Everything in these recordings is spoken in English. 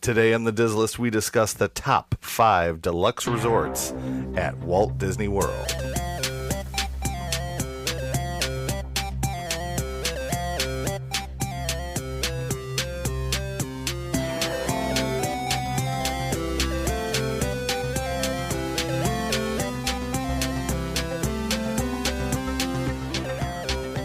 Today on the Diz List, we discuss the top 5 deluxe resorts at Walt Disney World.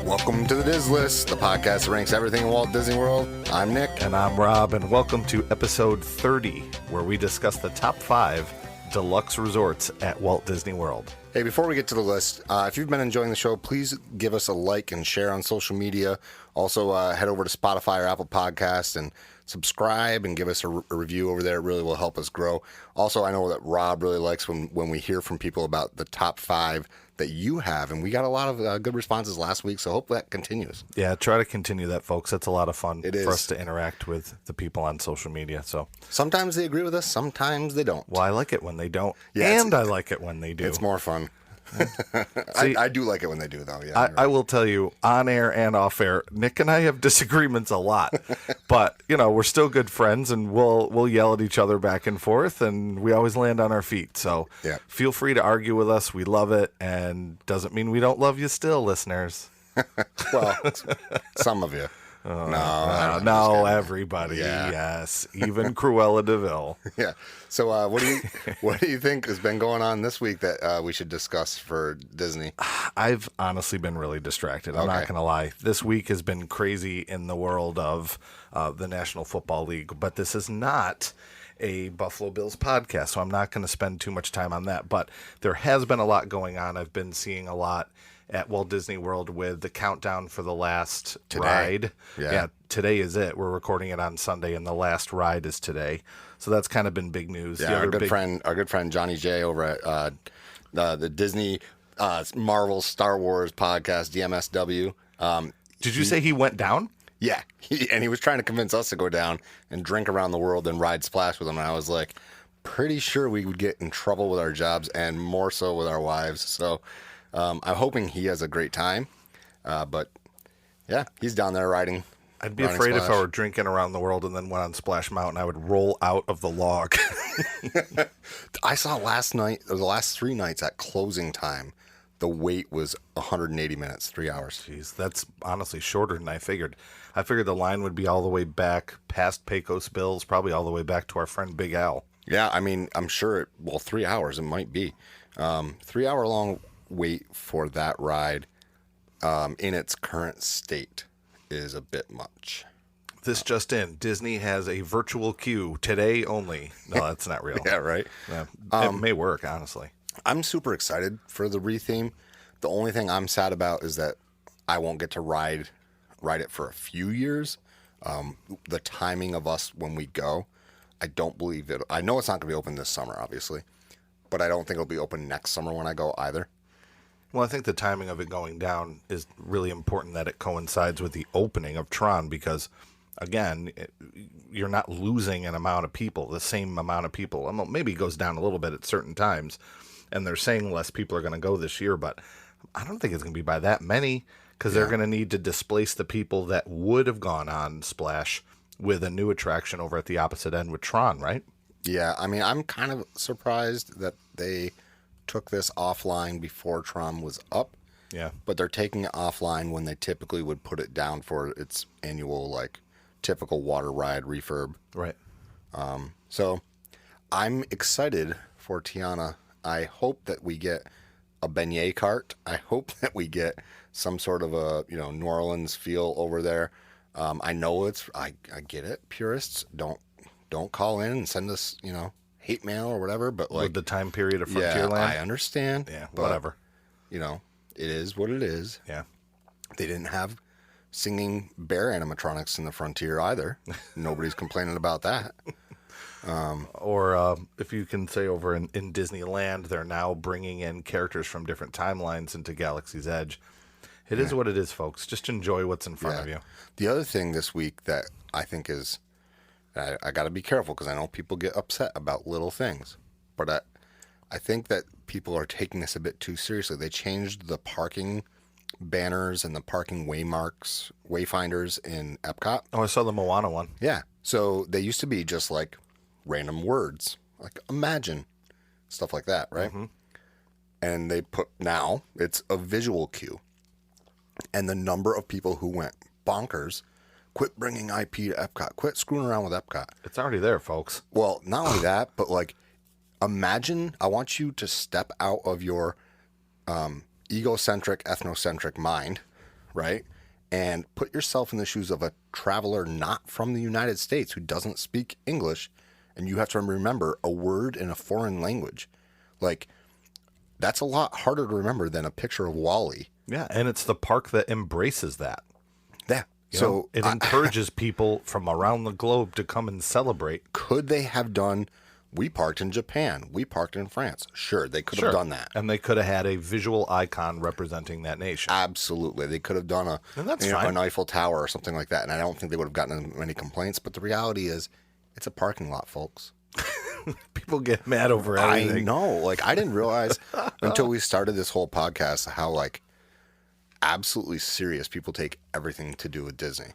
Welcome to the Diz List, the podcast that ranks everything in Walt Disney World. I'm Nick. And I'm Rob, and welcome to episode 30, where we discuss the top 5 deluxe resorts at Walt Disney World. Hey, before we get to the list, if you've been enjoying the show, please give us a like and share on social media. Also, head over to Spotify or Apple Podcasts and subscribe and give us a review over there. It really will help us grow. Also, I know that Rob really likes when we hear from people about the top 5 that you have, and we got a lot of good responses last week, so hope that continues. Yeah, try to continue that, folks. That's a lot of fun It is. for us to interact with the people on social media. So Sometimes they agree with us, sometimes they don't. well, I like it when they don't, Yeah, and I like it when they do. It's more fun. See, I do like it when they do, though. Yeah, I will tell you, on air and off air, Nick and I have disagreements a lot, but we're still good friends, and we'll yell at each other back and forth, and we always land on our feet. So Yeah. Feel free to argue with us. We love it, and doesn't mean we don't love you still, listeners. Well, some of you. No, everybody. Yeah. Yes, even Cruella DeVille. Yeah. So, what do you think has been going on this week that we should discuss for Disney? I've honestly been really distracted. I'm not Okay. going to lie. This week has been crazy in the world of the National Football League, but this is not a Buffalo Bills podcast, so I'm not going to spend too much time on that. But there has been a lot going on. I've been seeing a lot at Walt Disney World with the countdown for the last ride. Yeah. Today is it. We're recording it on Sunday, and the last ride is today. So that's kind of been big news. Yeah, our good friend Johnny J over at the Disney Marvel Star Wars podcast DMSW. Did you say he went down? Yeah, he was trying to convince us to go down and drink around the world and ride Splash with him. And I was like, pretty sure we would get in trouble with our jobs and more so with our wives. So I'm hoping he has a great time. But yeah, he's down there riding. I'd be afraid if I were drinking around the world and then went on Splash Mountain, I would roll out of the log. I saw last night, or the last 3 nights at closing time, the wait was 180 minutes, 3 hours. Jeez, that's honestly shorter than I figured. I figured the line would be all the way back past Pecos Bills, probably all the way back to our friend Big Al. Yeah, I mean, I'm sure 3 hours it might be. 3 hour long wait for that ride in its current state is a bit much. This just in, Disney has a virtual queue today only. No, that's not real. Yeah, right? Yeah, it may work, honestly. I'm super excited for the retheme. The only thing I'm sad about is that I won't get to ride it for a few years. The timing of us when we go, I don't believe it. I know it's not going to be open this summer, obviously, but I don't think it'll be open next summer when I go either. Well, I think the timing of it going down is really important, that it coincides with the opening of Tron, because, again, you're not losing an amount of people, the same amount of people. Well, maybe it goes down a little bit at certain times, and they're saying less people are going to go this year, but I don't think it's going to be by that many, because they're going to need to displace the people that would have gone on Splash with a new attraction over at the opposite end with Tron, right? Yeah, I mean, I'm kind of surprised that they took this offline before Tron was up. Yeah. But they're taking it offline when they typically would put it down for its annual, typical water ride refurb. Right. So I'm excited for Tiana. I hope that we get a beignet cart. I hope that we get some sort of a, New Orleans feel over there. I know I get it. Purists don't call in and send us, hate mail or whatever, but with the time period of yeah, Frontierland. I understand. Yeah, but, whatever. It is what it is. Yeah. They didn't have singing bear animatronics in the Frontier either. Nobody's complaining about that. Or if you can say over in Disneyland, they're now bringing in characters from different timelines into Galaxy's Edge. It is what it is, folks. Just enjoy what's in front of you. The other thing this week that I think is, I got to be careful because I know people get upset about little things, but I think that people are taking this a bit too seriously. They changed the parking banners and the parking wayfinders in Epcot. Oh, I saw the Moana one. Yeah. So they used to be just like random words, like imagine, stuff like that, right? And they put, now it's a visual cue. And the number of people who went bonkers, quit bringing IP to Epcot, quit screwing around with Epcot. It's already there, folks. Well, not only that, but like, imagine, I want you to step out of your egocentric, ethnocentric mind, right? And put yourself in the shoes of a traveler not from the United States who doesn't speak English. And you have to remember a word in a foreign language. Like, that's a lot harder to remember than a picture of Wally. Yeah, and it's the park that embraces that. Yeah. So it encourages people from around the globe to come and celebrate. Could they have done, we parked in Japan, we parked in France? Sure, they could have done that. And they could have had a visual icon representing that nation. Absolutely. They could have done And that's fine. an Eiffel Tower or something like that. And I don't think they would have gotten many complaints. But the reality is, it's a parking lot, folks. People get mad over everything. I know. Like, I didn't realize until we started this whole podcast how, like, absolutely serious people take everything to do with Disney.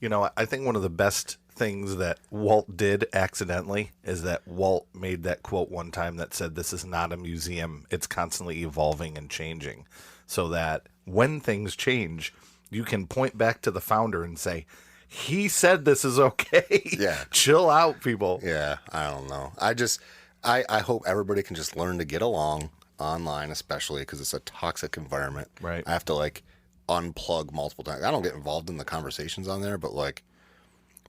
You know, I think one of the best things that Walt did accidentally is that Walt made that quote one time that said, "This is not a museum. It's constantly evolving and changing." So that when things change, you can point back to the founder and say, he said this is okay. Yeah. Chill out, people. Yeah, I don't know. I hope everybody can just learn to get along online, especially because it's a toxic environment. Right. I have to like unplug multiple times. I don't get involved in the conversations on there, but like,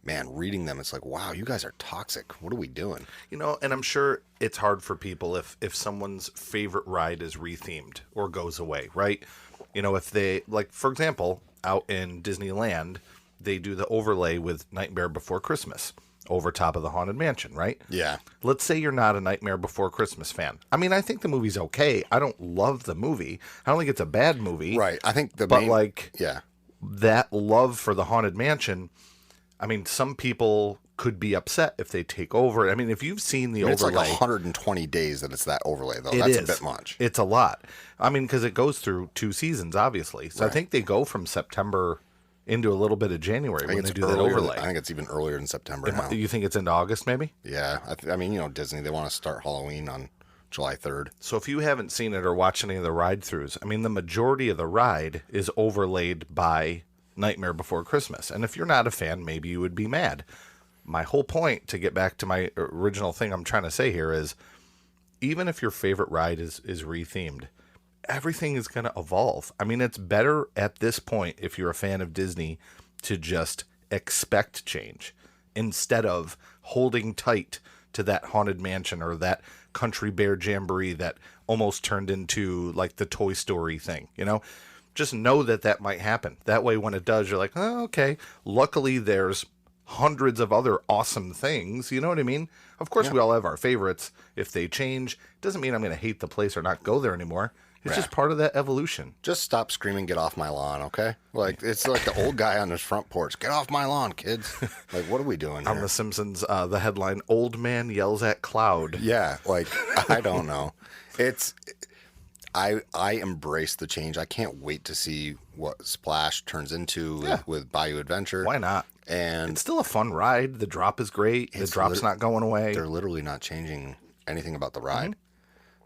man, reading them, it's like, wow, you guys are toxic. What are we doing? You know, and I'm sure it's hard for people if someone's favorite ride is rethemed or goes away, right? You know, if they, like, for example, out in Disneyland, they do the overlay with Nightmare Before Christmas over top of the Haunted Mansion, right? Yeah. Let's say you're not a Nightmare Before Christmas fan. I mean, I think the movie's okay. I don't love the movie. I don't think it's a bad movie. Right. I think yeah. That love for the Haunted Mansion, I mean, some people could be upset if they take over. I mean, if you've seen the It's overlay. like 120 days that it's that overlay, though. It That's is. a bit much. It's a lot. I mean, because it goes through 2 seasons, obviously. So I think they go from September into a little bit of January when they do that overlay. I think it's even earlier in September now. You think it's into August, maybe? Yeah. I mean, you know, Disney, they want to start Halloween on July 3rd. So if you haven't seen it or watched any of the ride-throughs, I mean, the majority of the ride is overlaid by Nightmare Before Christmas. And if you're not a fan, maybe you would be mad. My whole point, to get back to my original thing I'm trying to say here, is even if your favorite ride is rethemed, everything is going to evolve. I mean, it's better at this point, if you're a fan of Disney, to just expect change instead of holding tight to that Haunted Mansion or that Country Bear Jamboree that almost turned into like the Toy Story thing, you know? Just know that that might happen. That way, when it does, you're like, oh, okay. Luckily, there's hundreds of other awesome things. You know what I mean? Of course, we all have our favorites. If they change, doesn't mean I'm going to hate the place or not go there anymore. It's just part of that evolution. Just stop screaming, get off my lawn, okay? Like, it's like the old guy on his front porch. Get off my lawn, kids. Like, what are we doing On here? The Simpsons, the headline, "Old Man Yells at Cloud." Yeah, like, I don't know. I embrace the change. I can't wait to see what Splash turns into with Bayou Adventure. Why not? And It's still a fun ride. The drop is great. The drop's not going away. they're literally not changing anything about the ride.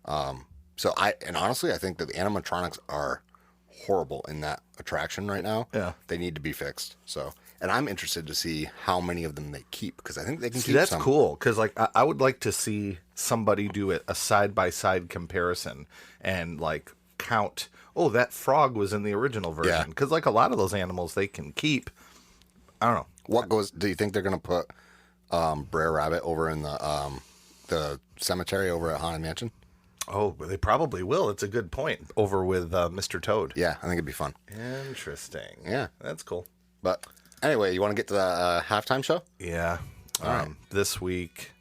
So honestly, I think that the animatronics are horrible in that attraction right now. Yeah. They need to be fixed. So, and I'm interested to see how many of them they keep, because I think they can See, keep that's some. cool, because like I would like to see somebody do a side-by-side comparison and like count, oh, that frog was in the original version. Yeah. Because like a lot of those animals they can keep. I don't know. Do you think they're going to put Brer Rabbit over in the cemetery over at Haunted Mansion? Oh, they probably will. It's a good point. Over with Mr. Toad. Yeah, I think it'd be fun. Interesting. Yeah. That's cool. But anyway, you want to get to the halftime show? Yeah. All right. This week.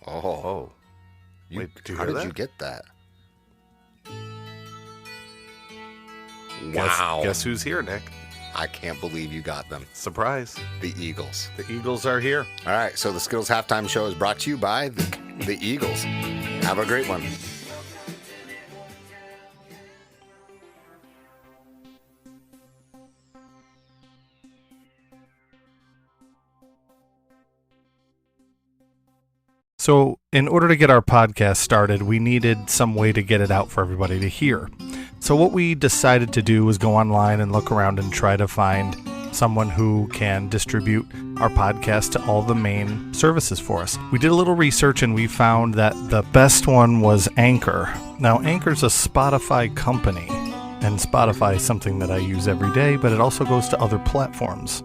Oh. Wait, did you How hear did that? you get that? Guess, Wow. Guess who's here, Nick? I can't believe you got them. Surprise. The Eagles. The Eagles are here. All right, so the Skittles halftime show is brought to you by the Eagles. Have a great one. So, in order to get our podcast started, we needed some way to get it out for everybody to hear. So, what we decided to do was go online and look around and try to find someone who can distribute our podcast to all the main services for us. We did a little research and we found that the best one was Anchor. Now, Anchor's a Spotify company, and Spotify is something that I use every day, but it also goes to other platforms.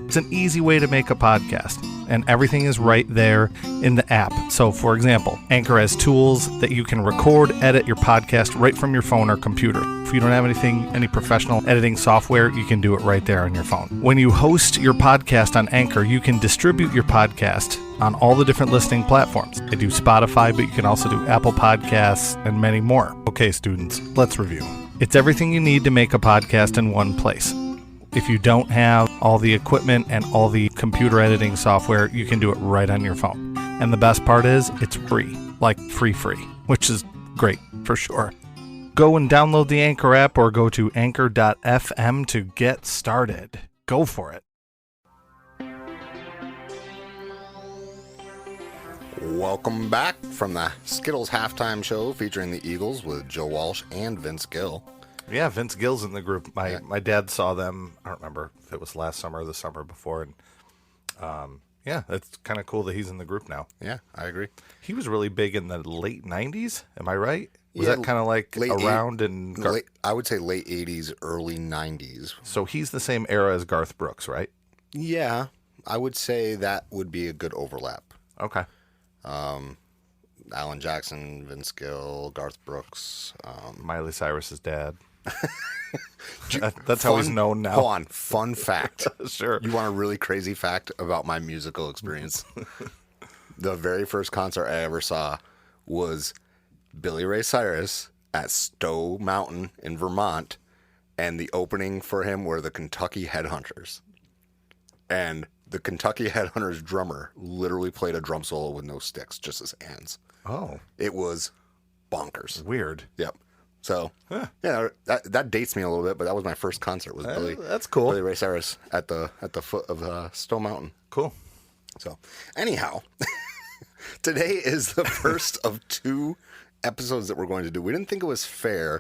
It's an easy way to make a podcast, and everything is right there in the app. So, for example, Anchor has tools that you can record, edit your podcast right from your phone or computer. If you don't have any professional editing software, you can do it right there on your phone. When you host your podcast on Anchor, you can distribute your podcast on all the different listening platforms. I do Spotify, but you can also do Apple Podcasts and many more. Okay, students, let's review. It's everything you need to make a podcast in one place. If you don't have all the equipment and all the computer editing software, you can do it right on your phone. And the best part is it's free, like free, which is great for sure. Go and download the Anchor app or go to anchor.fm to get started. Go for it. Welcome back from the Skittles halftime show featuring the Eagles with Joe Walsh and Vince Gill. Yeah, Vince Gill's in the group. My dad saw them. I don't remember if it was last summer or the summer before. And yeah, it's kind of cool that he's in the group now. Yeah, I agree. He was really big in the late 90s. Am I right? Was that kind of like around in... I would say late 80s, early 90s. So he's the same era as Garth Brooks, right? Yeah, I would say that would be a good overlap. Okay. Alan Jackson, Vince Gill, Garth Brooks. Miley Cyrus's dad. That's how he's known now. Hold on. Fun fact. Sure. You want a really crazy fact about my musical experience? The very first concert I ever saw was Billy Ray Cyrus at Stowe Mountain in Vermont, and the opening for him were the Kentucky Headhunters. And the Kentucky Headhunters drummer literally played a drum solo with no sticks, just his hands. Oh. It was bonkers. Weird. Yep. So, yeah, that dates me a little bit, but that was my first concert. Was Billy? That's cool. Billy Ray Cyrus at the foot of Stowe Mountain. Cool. So, anyhow, today is the first of 2 episodes that we're going to do. We didn't think it was fair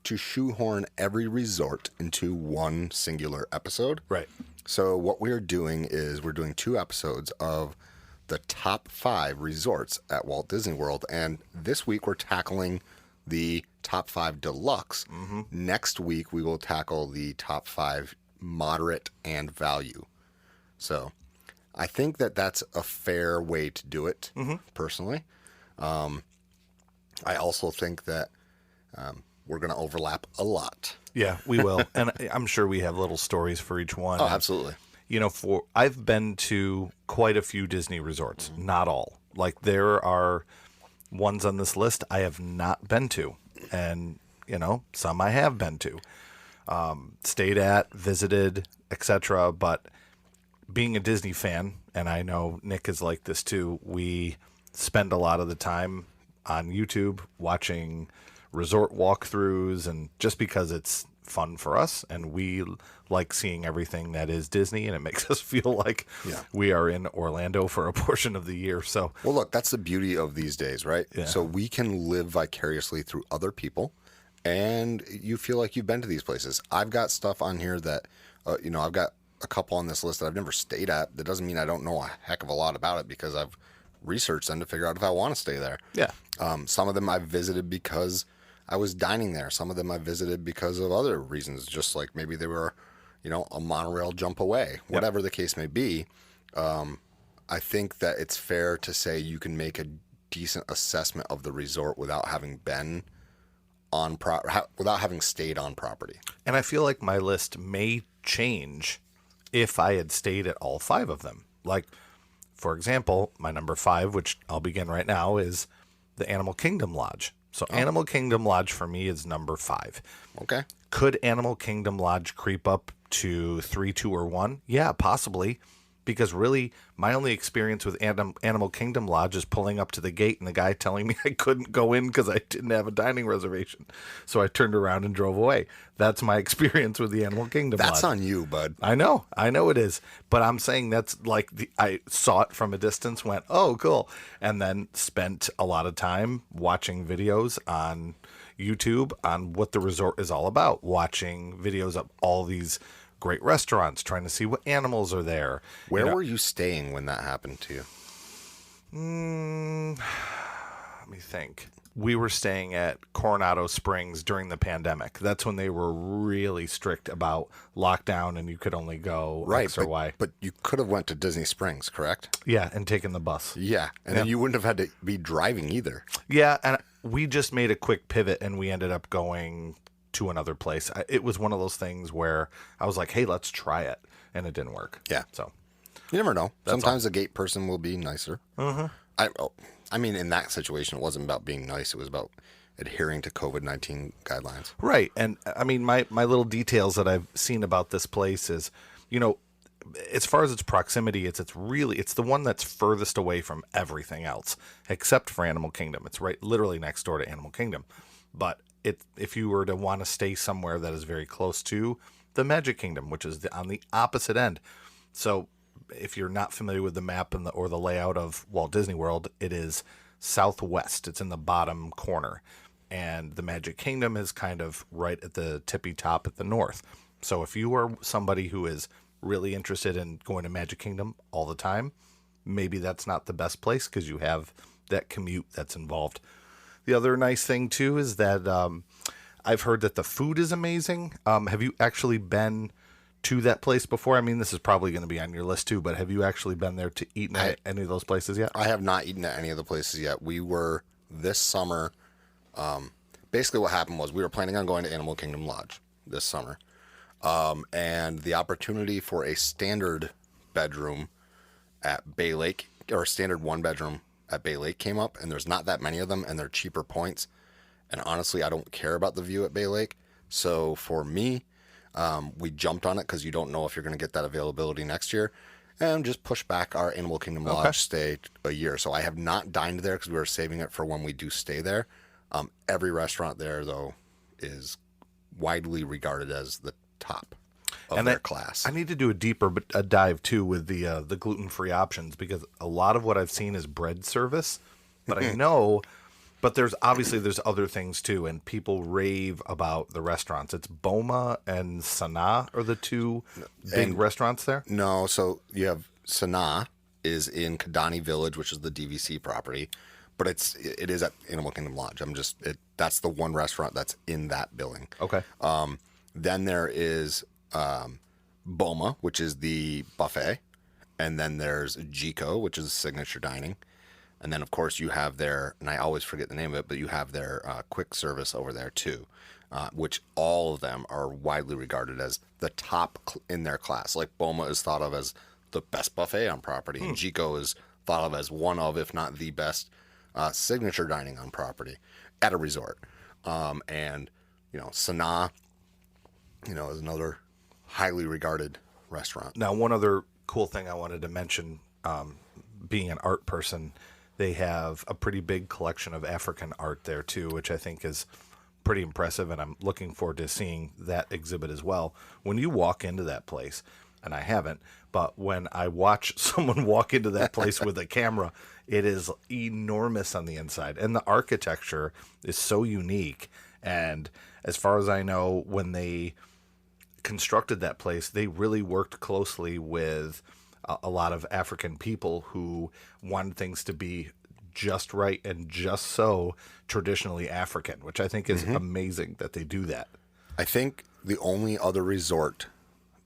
to shoehorn every resort into one singular episode. Right. So, what we're doing is we're doing 2 episodes of the top 5 resorts at Walt Disney World, and this week we're tackling the top 5 deluxe. Mm-hmm. Next week we will tackle the top 5 moderate and value. So I think that that's a fair way to do it, personally. I also think that we're going to overlap a lot. Yeah, we will. And I'm sure we have little stories for each one. Oh, absolutely. You know, I've been to quite a few Disney resorts, not all. Like there are ones on this list I have not been to, and you know, some I have been to, stayed at, visited, etc. But being a Disney fan, and I know Nick is like this too, we spend a lot of the time on YouTube watching resort walkthroughs, and just because it's fun for us and we like seeing everything that is Disney, and it makes us feel like we are in Orlando for a portion of the year. So, well, look, that's the beauty of these days, right? Yeah. So we can live vicariously through other people, and you feel like you've been to these places. I've got stuff on here that, I've got a couple on this list that I've never stayed at. That doesn't mean I don't know a heck of a lot about it, because I've researched them to figure out if I want to stay there. Yeah. Some of them I've visited because I was dining there. Some of them I visited because of other reasons, just like maybe they were, a monorail jump away, whatever the case may be. I think that it's fair to say you can make a decent assessment of the resort without having been on without having stayed on property. And I feel like my list may change if I had stayed at all 5 of them. Like, for example, my number 5, which I'll begin right now, is the Animal Kingdom Lodge. So Animal Kingdom Lodge for me is number 5. Okay. Could Animal Kingdom Lodge creep up to 3, 2, or 1? Yeah, possibly. Because really, my only experience with Animal Kingdom Lodge is pulling up to the gate and the guy telling me I couldn't go in because I didn't have a dining reservation. So I turned around and drove away. That's my experience with the Animal Kingdom Lodge. That's on you, bud. I know it is. But I'm saying that's like, I saw it from a distance, went, oh, cool. And then spent a lot of time watching videos on YouTube on what the resort is all about, watching videos of all these great restaurants, trying to see what animals are there. Where were you staying when that happened to you? Let me think. We were staying at Coronado Springs during the pandemic. That's when they were really strict about lockdown and you could only go X or Y. But you could have went to Disney Springs, correct? Yeah, and taken the bus. Yeah, and then you wouldn't have had to be driving either. Yeah, and we just made a quick pivot and we ended up going to another place. It was one of those things where I was like, hey, let's try it. And it didn't work. Yeah. So you never know. Sometimes the gate person will be nicer. Mm-hmm. I mean, in that situation, it wasn't about being nice. It was about adhering to COVID-19 guidelines. Right. And I mean, my little details that I've seen about this place is, as far as its proximity, it's the one that's furthest away from everything else, except for Animal Kingdom. It's right literally next door to Animal Kingdom. But if you were to want to stay somewhere that is very close to the Magic Kingdom, which is on the opposite end. So if you're not familiar with the map or the layout of Walt Disney World, it is southwest. It's in the bottom corner. And the Magic Kingdom is kind of right at the tippy top at the north. So if you are somebody who is really interested in going to Magic Kingdom all the time, maybe that's not the best place because you have that commute that's involved. The other nice thing, too, is that I've heard that the food is amazing. Have you actually been to that place before? I mean, this is probably going to be on your list, too, but have you actually been there to eat at any of those places yet? I have not eaten at any of the places yet. We were this summer. Basically, what happened was we were planning on going to Animal Kingdom Lodge this summer. And the opportunity for a standard bedroom at Bay Lake, or a standard one bedroom at Bay Lake came up, and there's not that many of them, and they're cheaper points. And honestly, I don't care about the view at Bay Lake. So for me, we jumped on it because you don't know if you're going to get that availability next year, and just push back our Animal Kingdom Lodge stay a year. So I have not dined there because we were saving it for when we do stay there. Every restaurant there, though, is widely regarded as the top of their class. I need to do a dive too with the gluten-free options, because a lot of what I've seen is bread service, but I know, but there's other things too, and people rave about the restaurants. It's Boma and Sanaa are the two big restaurants there. No, so you have Sanaa is in Kidani Village, which is the DVC property, but it is at Animal Kingdom Lodge. That's the one restaurant that's in that building. Okay. Then there is Boma, which is the buffet. And then there's Jico, which is signature dining. And then, of course, you have their, and I always forget the name of it, but you have their quick service over there, too, which all of them are widely regarded as the top in their class. Like Boma is thought of as the best buffet on property, and Jico is thought of as one of, if not the best, signature dining on property at a resort. And, Sanaa, is another highly regarded restaurant. Now, one other cool thing I wanted to mention, being an art person, they have a pretty big collection of African art there too, which I think is pretty impressive, and I'm looking forward to seeing that exhibit as well. When you walk into that place, and I haven't, but when I watch someone walk into that place with a camera, it is enormous on the inside, and the architecture is so unique. And as far as I know, when they constructed that place, they really worked closely with a lot of African people who wanted things to be just right and just so traditionally African, which I think is amazing that they do that. I think the only other resort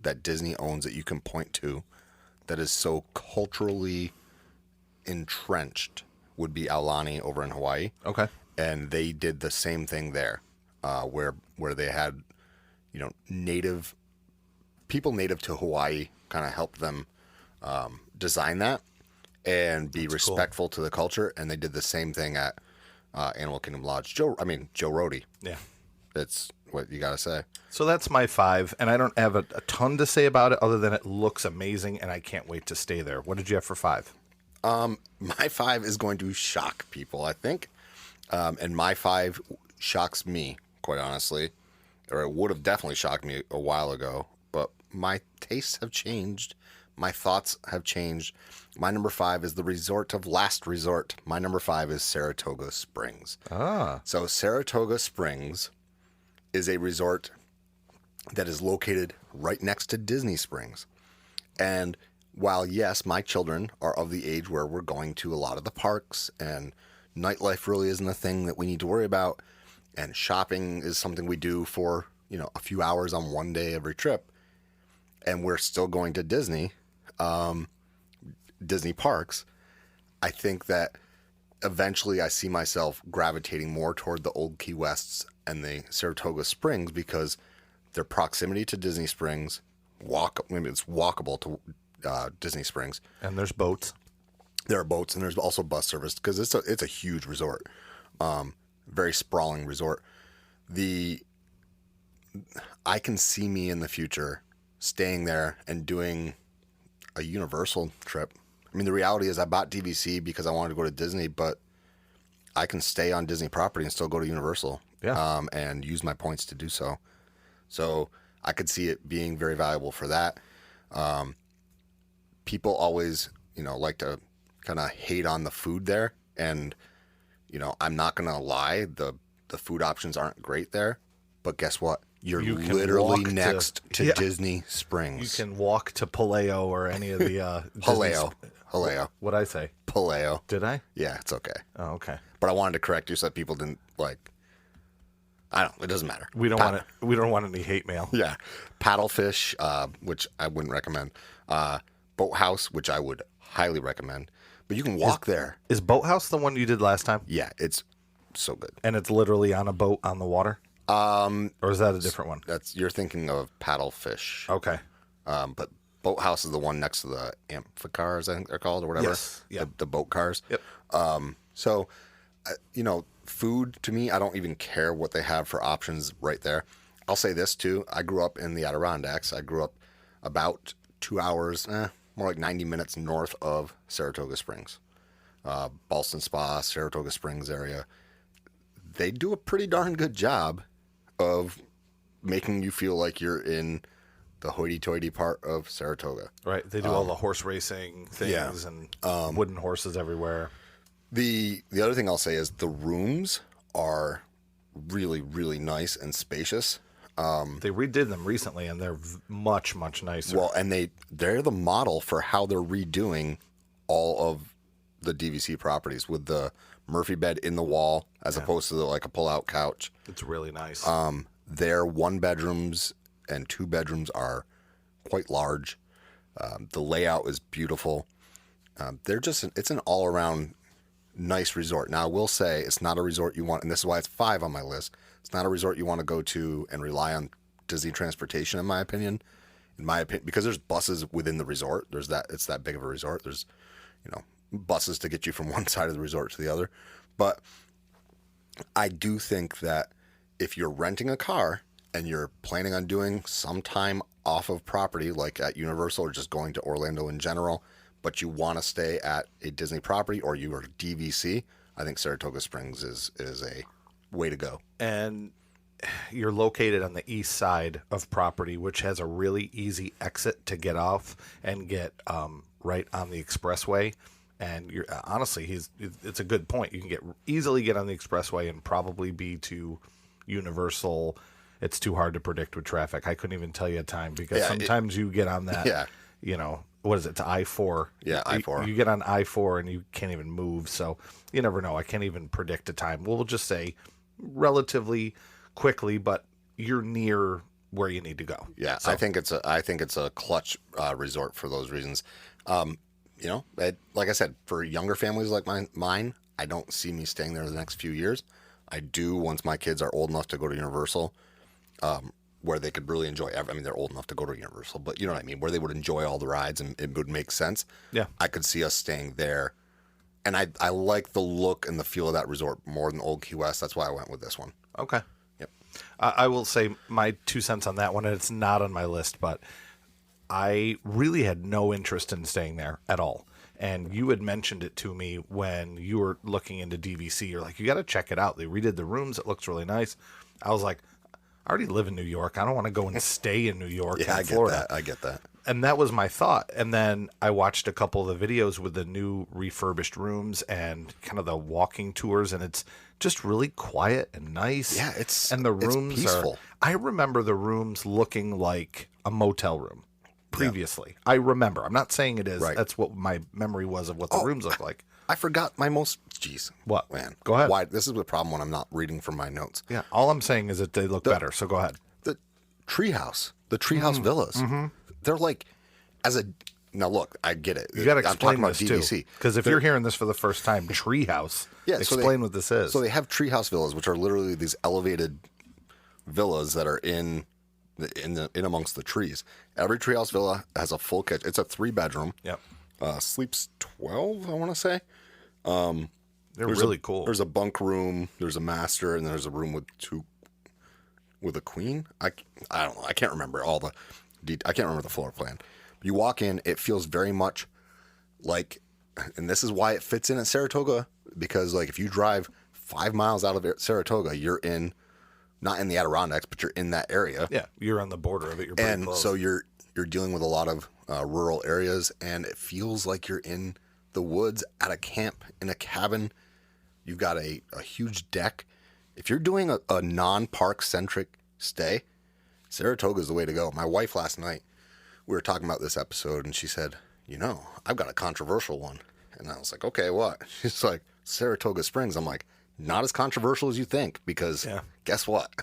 that Disney owns that you can point to that is so culturally entrenched would be Aulani over in Hawaii. Okay. And they did the same thing there, where they had, native to Hawaii kind of helped them design that and be respectful to the culture. And they did the same thing at Animal Kingdom Lodge. Joe Rohde. Yeah. It's what you got to say. So that's my 5, and I don't have a ton to say about it other than it looks amazing, and I can't wait to stay there. What did you have for 5? My 5 is going to shock people, I think. And my 5 shocks me, quite honestly. Or it would have definitely shocked me a while ago. But my tastes have changed. My thoughts have changed. My number 5 is the resort of last resort. My number 5 is Saratoga Springs. So Saratoga Springs is a resort that is located right next to Disney Springs. And while, yes, my children are of the age where we're going to a lot of the parks and nightlife really isn't a thing that we need to worry about, and shopping is something we do for, a few hours on one day every trip, and we're still going to Disney parks, I think that eventually I see myself gravitating more toward the old Key Wests and the Saratoga Springs because their proximity to Disney Springs, it's walkable to Disney Springs. And there's boats. There are boats, and there's also bus service because it's a huge resort, very sprawling resort. I can see me in the future staying there and doing a Universal trip. I mean, the reality is I bought DVC because I wanted to go to Disney, but I can stay on Disney property and still go to Universal, and use my points to do so. So I could see it being very valuable for that. People always, like to kind of hate on the food there. And, I'm not going to lie, the food options aren't great there. But guess what? You're literally next to Disney Springs. You can walk to Paleo or any of the... Paleo. What'd I say? Paleo. Did I? Yeah, it's okay. Oh, okay. But I wanted to correct you so that people didn't, it doesn't matter. We don't want any hate mail. Yeah. Paddlefish, which I wouldn't recommend. Boathouse, which I would highly recommend. But you can walk there. Is Boathouse the one you did last time? Yeah, it's so good. And it's literally on a boat on the water? Or is that a different one? You're thinking of Paddlefish. Okay. But Boathouse is the one next to the amphicars, I think they're called, or whatever. Yes. Yeah. The boat cars. Yep. So, food to me, I don't even care what they have for options right there. I'll say this too. I grew up in the Adirondacks. I grew up about 2 hours, more like 90 minutes north of Saratoga Springs. Ballston Spa, Saratoga Springs area. They do a pretty darn good job of making you feel like you're in the hoity-toity part of Saratoga. Right. They do all the horse racing things and wooden horses everywhere. The other thing I'll say is the rooms are really, really nice and spacious. They redid them recently, and they're much, much nicer. Well, and they're the model for how they're redoing all of the DVC properties with the Murphy bed in the wall as opposed to a pull-out couch. It's really nice. Their 1 bedrooms and 2 bedrooms are quite large. The layout is beautiful. It's an all-around nice resort. Now, I will say it's not a resort you want, and this is why it's 5 on my list. It's not a resort you want to go to and rely on Disney transportation, in my opinion. Because there's buses within the resort. It's that big of a resort. There's, buses to get you from one side of the resort to the other. But I do think that if you're renting a car and you're planning on doing some time off of property, like at Universal or just going to Orlando in general, but you want to stay at a Disney property or you are DVC, I think Saratoga Springs is a way to go. And you're located on the east side of property, which has a really easy exit to get off and get right on the expressway. And you're honestly, it's a good point. You can easily get on the expressway and probably be to Universal. It's too hard to predict with traffic. I couldn't even tell you a time because sometimes you get on that. Yeah. What is it, to I-4? Yeah, I-4. You get on I-4 and you can't even move, so you never know. I can't even predict a time. We'll just say relatively quickly, but you're near where you need to go. Yeah, so. I think it's a clutch resort for those reasons. Like I said, for younger families like mine, I don't see me staying there the next few years. I do once my kids are old enough to go to Universal. Where they could really enjoy. They're old enough to go to Universal, but you know what I mean, where they would enjoy all the rides and it would make sense. Yeah. I could see us staying there. And I like the look and the feel of that resort more than Old Key West. That's why I went with this one. Okay. Yep. I will say my 2 cents on that one, and it's not on my list, but I really had no interest in staying there at all. And you had mentioned it to me when you were looking into DVC. You're like, you got to check it out. They redid the rooms. It looks really nice. I was like, I already live in New York. I don't want to go and stay in New York and Florida. I get that. And that was my thought. And then I watched a couple of the videos with the new refurbished rooms and kind of the walking tours, and it's just really quiet and nice. Yeah, and the rooms peaceful. I remember the rooms looking like a motel room previously. Yeah. I remember. I'm not saying it is. Right. That's what my memory was of what the rooms look like. I forgot my most. Jeez. What? Man. Go ahead. Why? This is the problem when I'm not reading from my notes. Yeah. All I'm saying is that they look better. So go ahead. The treehouse villas. Mm-hmm. They're like, now look, I get it. You got to explain this DVC. too, because if you're hearing this for the first time, treehouse. Yeah, explain what this is. So they have treehouse villas, which are literally these elevated villas that are in amongst the trees. Every treehouse villa has a full kitchen. It's a 3-bedroom. Yep. Sleeps 12, I want to say. They're really cool. There's a bunk room. There's a master, and there's a room with a queen. I don't know. I can't remember all the. I can't remember the floor plan. You walk in, it feels very much like, and this is why it fits in at Saratoga, because like if you drive 5 miles out of Saratoga, you're not in the Adirondacks, but you're in that area. Yeah, you're on the border of it. You're pretty close. So you're dealing with a lot of rural areas, and it feels like you're in the woods at a camp in a cabin. You've got a huge deck. If you're doing a non-park centric stay, Saratoga is the way to go. My wife last night, we were talking about this episode, and she said, I've got a controversial one. And I was like, okay, what? She's like, Saratoga Springs. I'm like, not as controversial as you think, because guess what?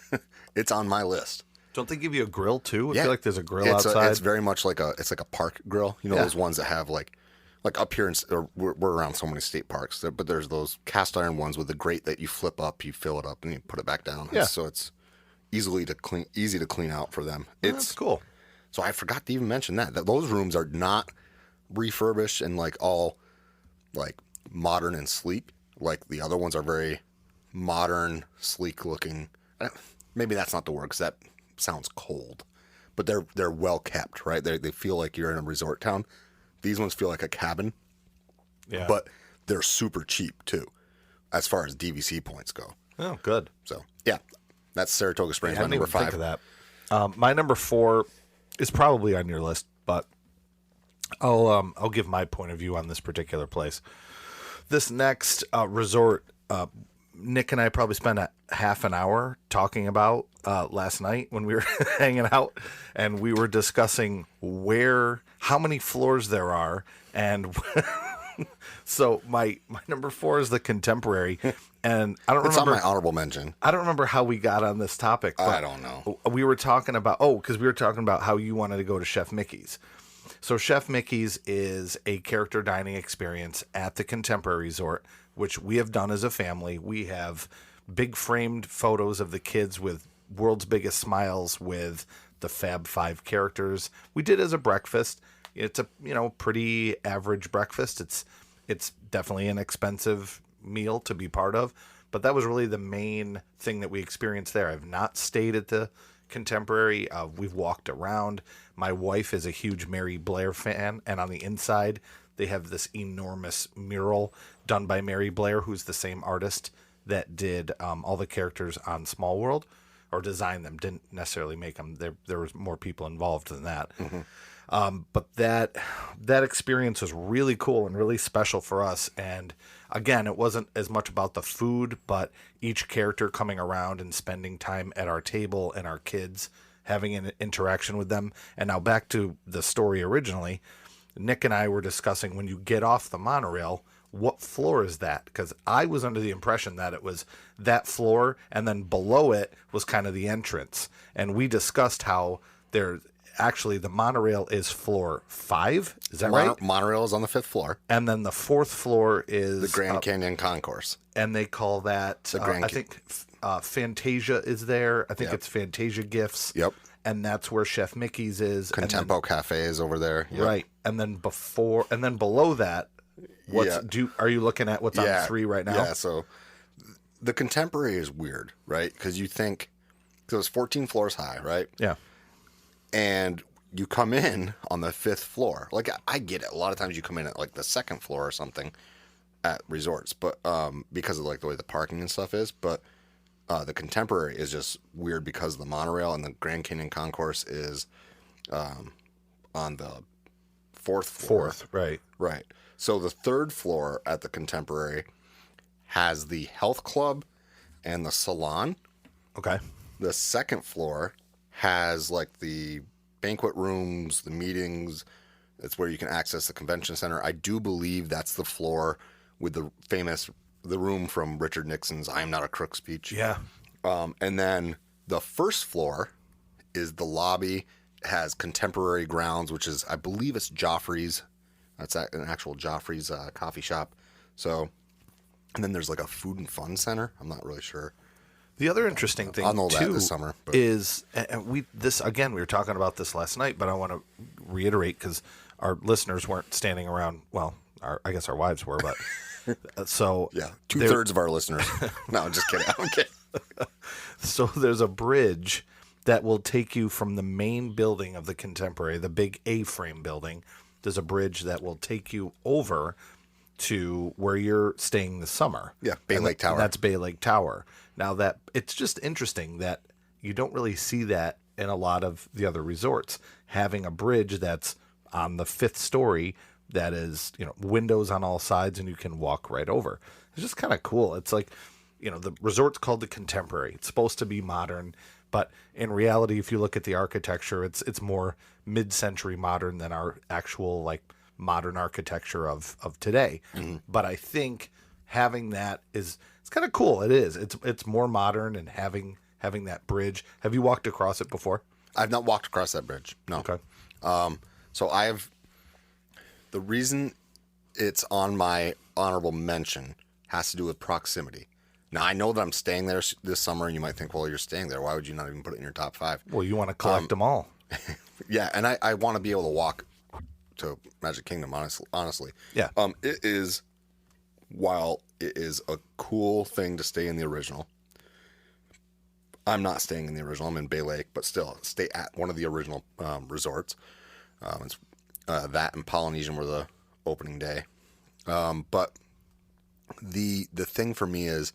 It's on my list. Don't they give you a grill too? I feel like there's a grill outside. It's very much like a park grill. Those ones that have like up here, we're around so many state parks, but there's those cast iron ones with the grate that you flip up, you fill it up, and you put it back down. Yeah. So it's easy to clean out for them. That's cool. So I forgot to even mention that those rooms are not refurbished and like all like modern and sleek. Like the other ones are very modern, sleek looking. Maybe that's not the word because that sounds cold, but they're well kept, right? They feel like you're in a resort town. These ones feel like a cabin, but they're super cheap too, as far as DVC points go. Oh, good. So yeah, that's Saratoga Springs. My number 5. Think of that. My number 4 is probably on your list, but I'll give my point of view on this particular place. This next resort, Nick and I probably spent a half an hour talking about last night when we were hanging out, and we were discussing how many floors there are, and so my number 4 is the Contemporary, and I don't remember. It's on my honorable mention. I don't remember how we got on this topic. But I don't know. We were talking about because we were talking about how you wanted to go to Chef Mickey's. So Chef Mickey's is a character dining experience at the Contemporary Resort, which we have done as a family. We have big framed photos of the kids with world's biggest smiles with the Fab 5 characters. We did as a breakfast. It's a pretty average breakfast. It's definitely an expensive meal to be part of, but that was really the main thing that we experienced there. I've not stayed at the Contemporary. We've walked around. My wife is a huge Mary Blair fan, and on the inside they have this enormous mural done by Mary Blair, who's the same artist that did all the characters on Small World, or designed them. Didn't necessarily make them. There was more people involved than that. Mm-hmm. But that experience was really cool and really special for us. And again, it wasn't as much about the food, but each character coming around and spending time at our table and our kids having an interaction with them. And now back to the story originally, Nick and I were discussing when you get off the monorail, what floor is that? Because I was under the impression that it was that floor, and then below it was kind of the entrance. And we discussed how actually the monorail is floor 5. Is that right? Monorail is on the 5th floor. And then the 4th floor is the Grand Canyon Concourse. And they call that, I think Fantasia is there. I think it's Fantasia Gifts. Yep. And that's where Chef Mickey's is. Contempo Cafe is over there. Yep. Right. And then below that, are you looking at what's on 3 right now? Yeah, so the Contemporary is weird, right? Because you think So it's 14 floors high, right? Yeah. And you come in on the 5th floor. Like, I get it. A lot of times you come in at like the 2nd floor or something at resorts, but because of like the way the parking and stuff is. But the Contemporary is just weird because of the monorail, and the Grand Canyon Concourse is on the 4th floor. 4th, right. Right. So the 3rd floor at the Contemporary has the health club and the salon. Okay. The 2nd floor has like the banquet rooms, the meetings. That's where you can access the convention center. I do believe that's the floor with the room from Richard Nixon's "I Am Not a Crook" speech. Yeah. And then the 1st floor is the lobby. It has Contemporary Grounds, which is, I believe it's Joffrey's. That's an actual Joffrey's coffee shop. So, and then there's like a food and fun center. I'm not really sure. The other interesting thing I'll know that too this summer, but. is, and we were talking about this last night, but I want to reiterate because our listeners weren't standing around. Well, I guess our wives were, but so Yeah, 2/3 of our listeners. No, I'm just kidding. Okay. So there's a bridge that will take you from the main building of the Contemporary, the big A-frame building. There's a bridge that will take you over to where you're staying this summer. Yeah, Bay Lake Tower. That's Bay Lake Tower. Now that it's just interesting that you don't really see that in a lot of the other resorts, having a bridge that's on the 5th story that is, windows on all sides and you can walk right over. It's just kind of cool. It's like, the resort's called the Contemporary. It's supposed to be modern, but in reality, if you look at the architecture, it's more mid-century modern than our actual like modern architecture of today. Mm-hmm. But I think having that it's kind of cool. It is. It's more modern, and having that bridge. Have you walked across it before? I've not walked across that bridge. No. Okay. So the reason it's on my honorable mention has to do with proximity. Now, I know that I'm staying there this summer, and you might think, well, you're staying there. Why would you not even put it in your top 5? Well, you want to collect them all. Yeah, and I want to be able to walk to Magic Kingdom, honestly. Yeah. It is, while it is a cool thing to stay in the original, I'm not staying in the original. I'm in Bay Lake, but still stay at one of the original resorts. It's that and Polynesian were the opening day. But the thing for me is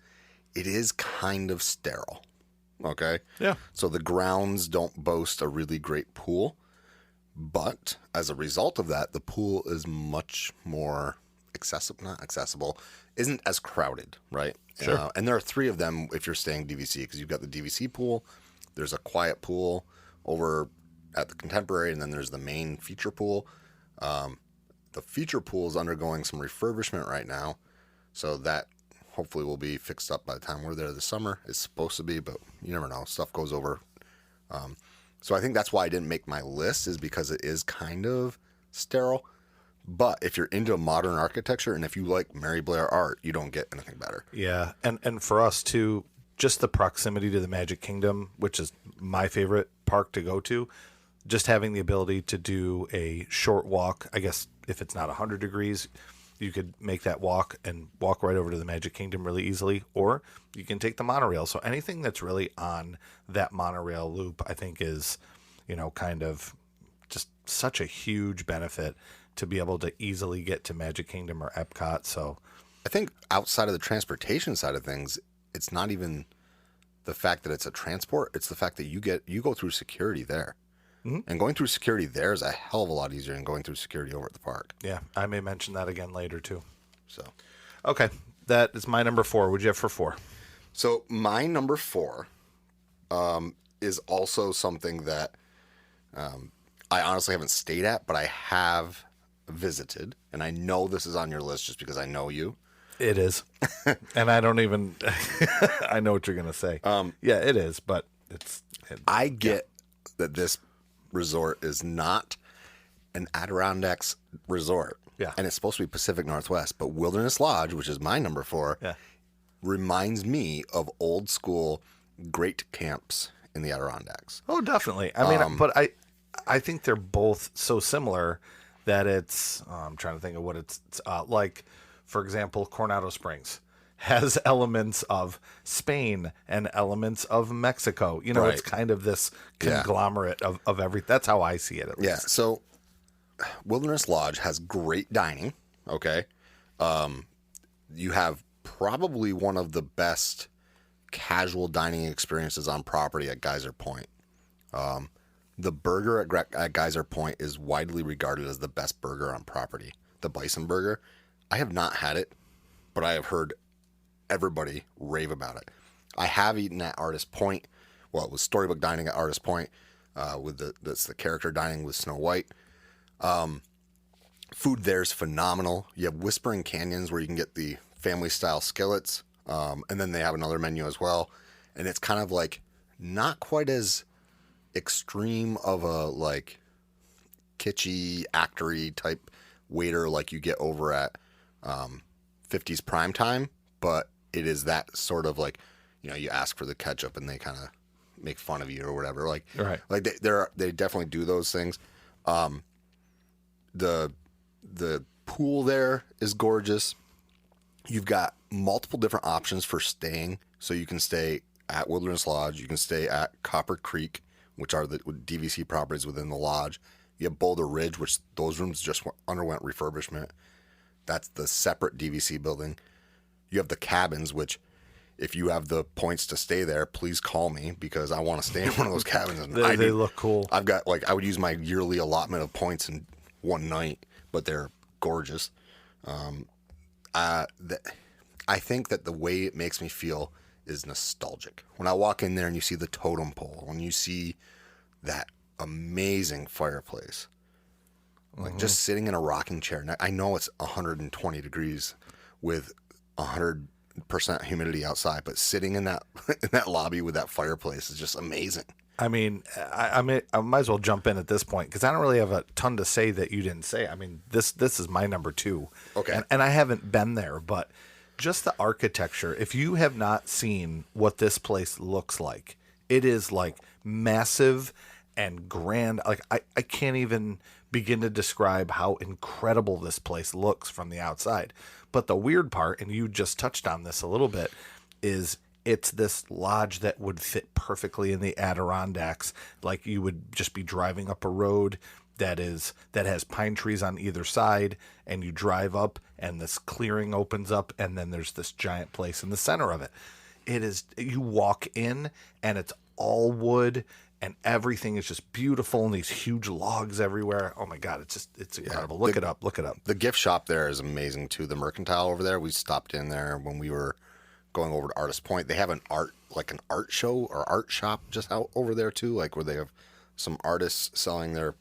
it is kind of sterile. Okay? Yeah. So the grounds don't boast a really great pool, but as a result of that, the pool is much more accessible, isn't as crowded, right? Sure. And there are 3 of them if you're staying DVC, because you've got the DVC pool, there's a quiet pool over at the Contemporary, and then there's the main feature pool. The feature pool is undergoing some refurbishment right now, so that hopefully will be fixed up by the time we're there this summer. It's supposed to be, but you never know. Stuff goes over. So I think that's why I didn't make my list, is because it is kind of sterile. But if you're into modern architecture and if you like Mary Blair art, you don't get anything better. Yeah, and for us too, just the proximity to the Magic Kingdom, which is my favorite park to go to, just having the ability to do a short walk. I guess if it's not 100 degrees, you could make that walk and walk right over to the Magic Kingdom really easily, or you can take the monorail. So anything that's really on that monorail loop, I think is, kind of just such a huge benefit to be able to easily get to Magic Kingdom or Epcot. So I think outside of the transportation side of things, it's not even the fact that it's a transport. It's the fact that you go through security there. Mm-hmm. And going through security there is a hell of a lot easier than going through security over at the park. Yeah, I may mention that again later too. So, okay, that is my number 4. What'd you have for 4? So my number 4 is also something that I honestly haven't stayed at, but I have visited, and I know this is on your list just because I know you. It is, and I don't even. I know what you're gonna say. Yeah, it is, but I get that this resort is not an Adirondacks resort. Yeah. And it's supposed to be Pacific Northwest, but Wilderness Lodge, which is my number 4, reminds me of old school great camps in the Adirondacks. Oh, definitely. I mean, but I think they're both so similar that it's. I'm trying to think of what it's like. For example, Coronado Springs has elements of Spain and elements of Mexico. You know, Right. it's kind of this Yeah. conglomerate of everything. That's how I see it. At Yeah. least. So Wilderness Lodge has great dining. Okay. You have probably one of the best casual dining experiences on property at Geyser Point. The burger at Geyser Point is widely regarded as the best burger on property. The bison burger. I have not had it, but I have heard everybody rave about it. I have eaten at Artist Point. Well, it was Storybook Dining at Artist Point with that's the character dining with Snow White. Food there is phenomenal. You have Whispering Canyons where you can get the family style skillets, and then they have another menu as well. And it's kind of like not quite as extreme of a like kitschy actory type waiter like you get over at 50s prime time, but it is that sort of like, you know, you ask for the ketchup and they kind of make fun of you or whatever. Like, Right. like they definitely do those things. The pool there is gorgeous. You've got multiple different options for staying. So you can stay at Wilderness Lodge. You can stay at Copper Creek, which are the DVC properties within the lodge. You have Boulder Ridge, which those rooms just underwent refurbishment. That's the separate DVC building. You have the cabins, which if you have the points to stay there, please call me because I want to stay in one of those cabins. And They look cool. I've got like I would use my yearly allotment of points in one night, but they're gorgeous. I think that the way it makes me feel is nostalgic. When I walk in there and you see the totem pole, when you see that amazing fireplace, like just sitting in a rocking chair. And I know it's 120 degrees with 100% humidity outside, but sitting in that in that lobby with that fireplace is just amazing. I mean, I might as well jump in at this point because I don't really have a ton to say that you didn't say. I mean, this is my number 2. Okay. And I haven't been there, but just the architecture. If you have not seen what this place looks like, it is like massive and grand. Like I can't even begin to describe how incredible this place looks from the outside. But the weird part, and you just touched on this a little bit, is it's this lodge that would fit perfectly in the Adirondacks. Like you would just be driving up a road that has pine trees on either side, and you drive up and this clearing opens up and then there's this giant place in the center of it. It is, you walk in and it's all wood and everything is just beautiful and these huge logs everywhere. Oh my God, it's incredible. Look it up. The gift shop there is amazing too. The Mercantile over there, we stopped in there when we were going over to Artist Point. They have an art show or art shop just out over there too, like where they have some artists selling their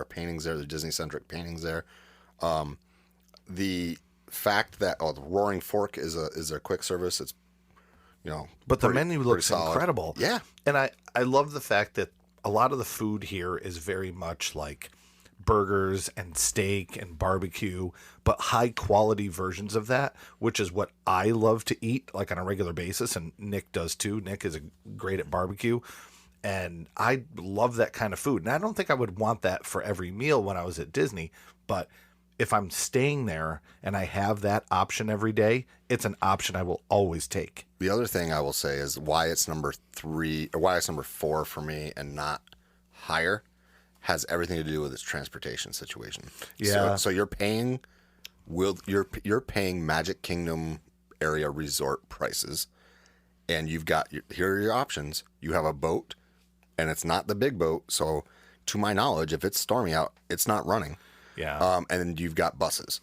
paintings there, the Disney-centric paintings there. The fact that the Roaring Fork is a quick service, it's, you know, But the menu looks solid. incredible. Yeah. And I love the fact that a lot of the food here is very much like burgers and steak and barbecue, but high quality versions of that, which is what I love to eat like on a regular basis. And Nick does too. Nick is great at barbecue. And I love that kind of food. And I don't think I would want that for every meal when I was at Disney, but if I'm staying there and I have that option every day, it's an option I will always take. The other thing I will say is why it's number 3 or why it's number 4 for me and not higher has everything to do with its transportation situation. Yeah. So you're paying you're paying Magic Kingdom area resort prices, and you've got here are your options. You have a boat, and it's not the big boat. So to my knowledge, if it's stormy out, it's not running. Yeah. And then you've got buses.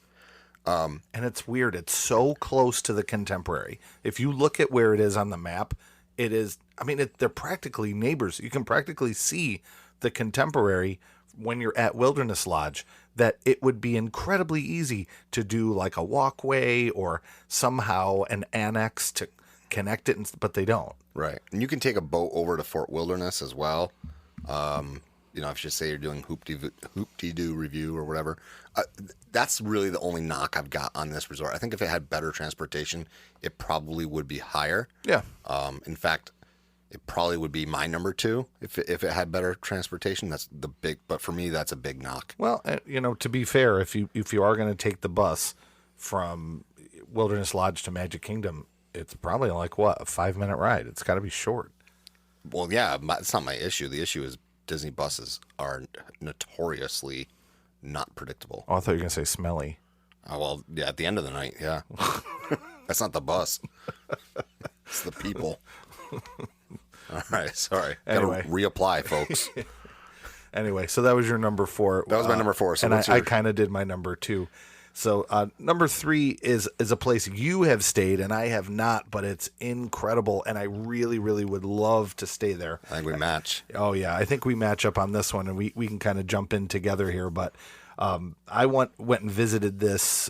And it's weird. It's so close to the Contemporary. If you look at where it is on the map, it is, I mean, they're practically neighbors. You can practically see the Contemporary when you're at Wilderness Lodge, that it would be incredibly easy to do like a walkway or somehow an annex to connect it, but they don't. Right. And you can take a boat over to Fort Wilderness as well. You know, if you say you're doing hoop-de-doo review or whatever, that's really the only knock I've got on this resort. I think if it had better transportation, it probably would be higher. Yeah. In fact, it probably would be my number 2 if it had better transportation. That's the big, but for me, that's a big knock. Well, you know, to be fair, if you are going to take the bus from Wilderness Lodge to Magic Kingdom, it's probably like what, a 5-minute ride. It's got to be short. Well, yeah, it's not my issue. The issue is Disney buses are notoriously not predictable. Oh, I thought you were gonna say smelly. Oh, well, yeah, at the end of the night, yeah. That's not the bus. It's the people. All right, sorry. Anyway. Gotta reapply, folks. Anyway, so that was your number 4. That was my number 4. So and what's I your... kind of did my number 2. So number 3 is a place you have stayed and I have not, but it's incredible, and I really, really would love to stay there. I think we match. Oh yeah, I think we match up on this one, and we can kind of jump in together here. But I went and visited this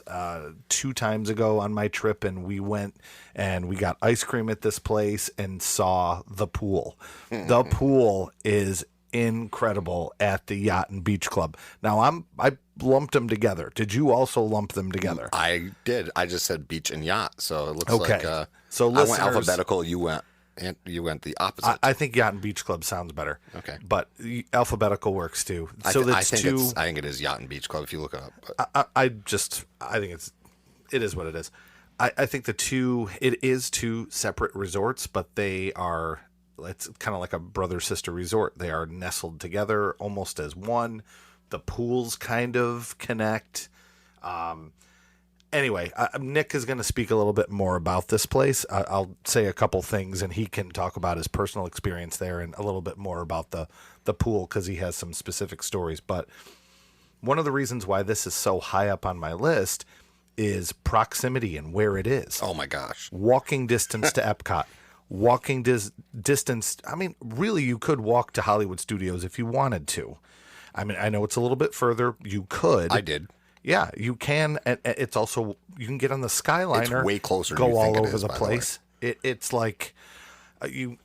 2 times ago on my trip, and we went and we got ice cream at this place and saw the pool. The pool is incredible at the Yacht and Beach Club. Now I lumped them together. Did you also lump them together? I did. I just said beach and yacht, so it looks Okay. like So I went listeners- alphabetical. You went the opposite. I think Yacht and Beach Club sounds better. Okay. But alphabetical works too. I So think that's 2. I think it is Yacht and Beach Club if you look it up. But I think it is what it is. I think it is 2 separate resorts, but it's kind of like a brother-sister resort. They are nestled together almost as one. The pools kind of connect. Anyway, Nick is going to speak a little bit more about this place. I'll say a couple things, and he can talk about his personal experience there and a little bit more about the pool because he has some specific stories. But one of the reasons why this is so high up on my list is proximity and where it is. oh my gosh, Walking distance to Epcot. Walking distance. I mean, really, you could walk to Hollywood Studios if you wanted to. I mean, I know it's a little bit further. You could. I did. Yeah, you can. And it's also, you can get on the Skyliner. It's way closer than Go you all think it over is, the by the way. place. It's like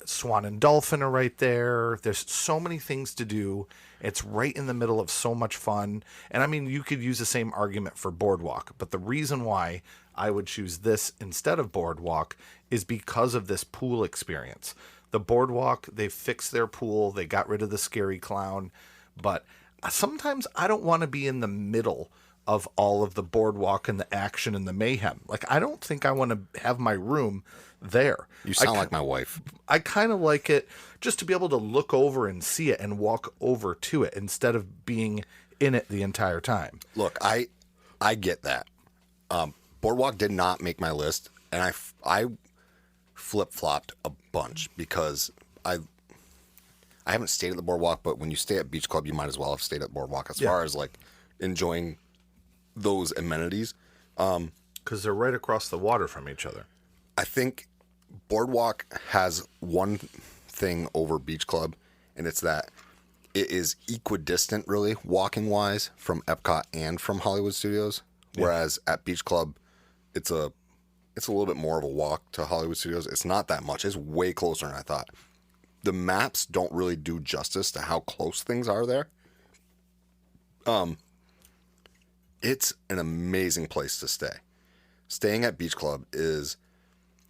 Swan and Dolphin are right there. There's so many things to do. It's right in the middle of so much fun. And I mean, you could use the same argument for Boardwalk, but the reason why I would choose this instead of Boardwalk is because of this pool experience. The Boardwalk, they fixed their pool. They got rid of the scary clown, but sometimes I don't want to be in the middle of all of the boardwalk and the action and the mayhem. Like, I don't think I want to have my room there. You sound like my wife. I kind of like it just to be able to look over and see it and walk over to it instead of being in it the entire time. Look, I get that. Boardwalk did not make my list, and I flip-flopped a bunch because I haven't stayed at the Boardwalk, but when you stay at Beach Club, you might as well have stayed at Boardwalk as far as like enjoying those amenities. Because they're right across the water from each other. I think Boardwalk has one thing over Beach Club, and it's that it is equidistant, really, walking-wise, from Epcot and from Hollywood Studios. Whereas at Beach Club, it's a little bit more of a walk to Hollywood Studios. It's not that much. It's way closer than I thought. The maps don't really do justice to how close things are there. It's an amazing place to stay. Staying at Beach Club is...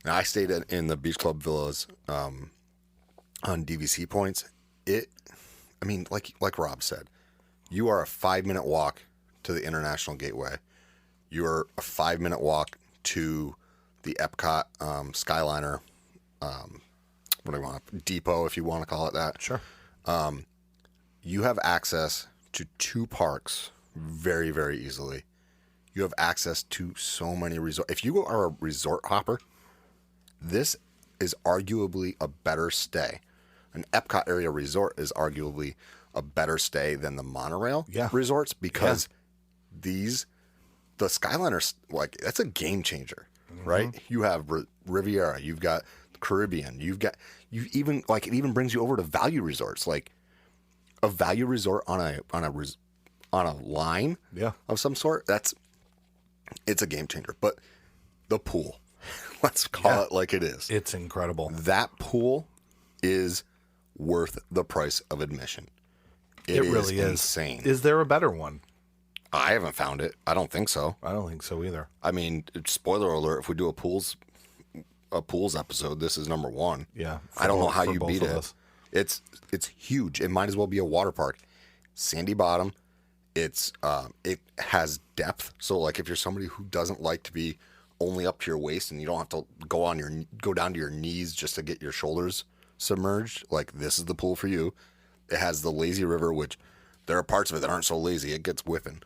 And I stayed in the Beach Club villas on DVC points. Like Rob said, you are a 5-minute walk to the International Gateway. You're a 5-minute walk to the Epcot Skyliner, what do you want? Depot, if you want to call it that. Sure. You have access to 2 parks very, very easily. You have access to so many resorts. If you are a resort hopper, this is arguably a better stay. An Epcot area resort is arguably a better stay than the monorail resorts because the Skyliner, like, that's a game changer, right? You have Riviera, you've got Caribbean, it even brings you over to value resorts, like a value resort on a line of some sort. It's a game changer. But the pool, let's call it like it is. It's incredible. That pool is worth the price of admission. It really is insane. Is there a better one? I haven't found it. I don't think so. I don't think so either. I mean, spoiler alert, if we do a pools episode, this is number 1. Yeah. I don't know how you both beat of it. us. It's huge. It might as well be a water park. Sandy bottom. It has depth. So like if you're somebody who doesn't like to be only up to your waist, and you don't have to go down to your knees just to get your shoulders submerged. Like, this is the pool for you. It has the lazy river, which there are parts of it that aren't so lazy. It gets whipping.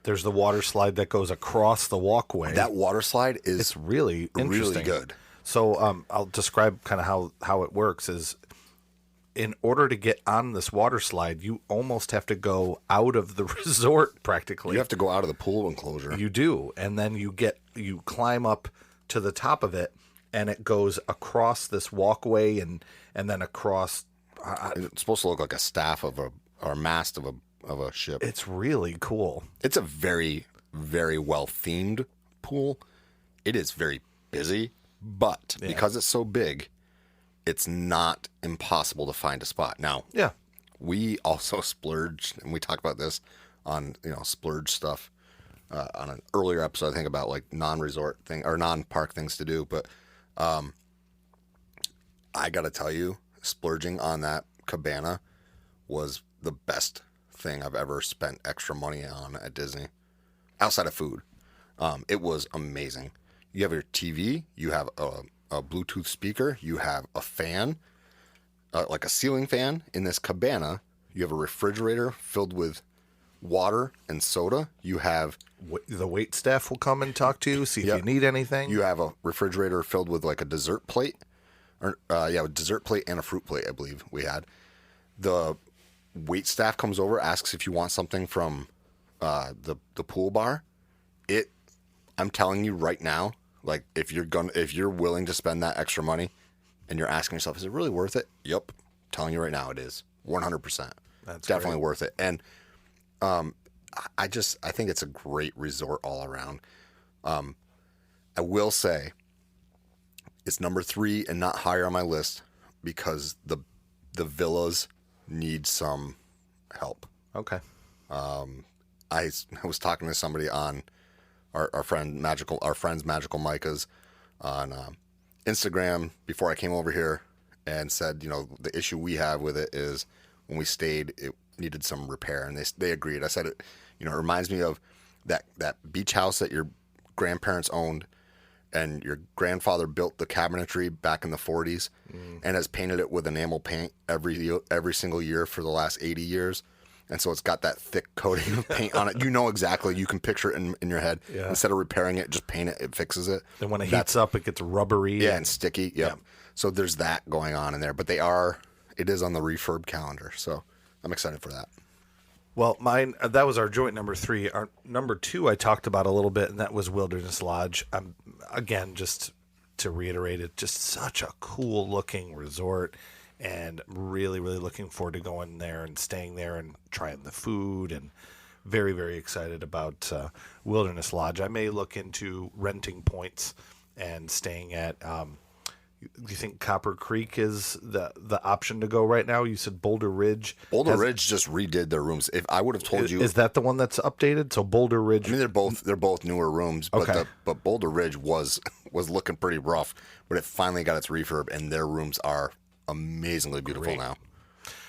There's the water slide that goes across the walkway. That water slide is it's really interesting. really good. So I'll describe kind of how it works is, in order to get on this water slide, you almost have to go out of the resort practically. You have to go out of the pool enclosure. You do. And then you climb up to the top of it, and it goes across this walkway and then across. It's supposed to look like a staff or a mast of a ship. It's really cool. It's a very, very well themed pool. It is very busy, but because it's so big, it's not impossible to find a spot. Now, Yeah. we also splurged, and we talked about this on splurge stuff on an earlier episode. I think about like non-resort thing or non-park things to do. But I got to tell you, splurging on that cabana was the best thing I've ever spent extra money on at Disney, outside of food. It was amazing. You have your TV, you have a Bluetooth speaker, you have a fan, like a ceiling fan in this cabana. You have a refrigerator filled with water and soda. You have The wait staff will come and talk to you, see if you need anything. You have a refrigerator filled with like a dessert plate, or a dessert plate and a fruit plate, I believe we had. The wait staff comes over, asks if you want something from the pool bar. I'm telling you right now, like if you're willing to spend that extra money, and you're asking yourself, is it really worth it? Yep, I'm telling you right now, it is 100%. That's definitely great. worth it. And I think it's a great resort all around. I will say it's number 3 and not higher on my list because the villas need some help. Okay. I was talking to somebody on our friend's Magical Micah's on Instagram before I came over here, and said, the issue we have with it is when we stayed, it needed some repair, and they agreed. I said it reminds me of that beach house that your grandparents owned, and your grandfather built the cabinetry back in the 40s and has painted it with enamel paint every single year for the last 80 years. And so it's got that thick coating of paint on it. Exactly. You can picture it in your head. Yeah. Instead of repairing it, just paint it. It fixes it. Then when it heats up, it gets rubbery. Yeah, and sticky. Yep. Yeah. So there's that going on in there. But it is on the refurb calendar. So I'm excited for that. Well, that was our joint number 3. Our number 2 I talked about a little bit, and that was Wilderness Lodge. Again, just to reiterate it, just such a cool looking resort, and really, really looking forward to going there and staying there and trying the food, and very, very excited about Wilderness Lodge. I may look into renting points and staying at do you think Copper Creek is the option to go right now? You said Boulder Ridge. Boulder Ridge just redid their rooms. If I would have told you, is that the one that's updated? So Boulder Ridge. I mean, they're both newer rooms, but Okay. but Boulder Ridge was looking pretty rough, but it finally got its refurb, and their rooms are amazingly beautiful now.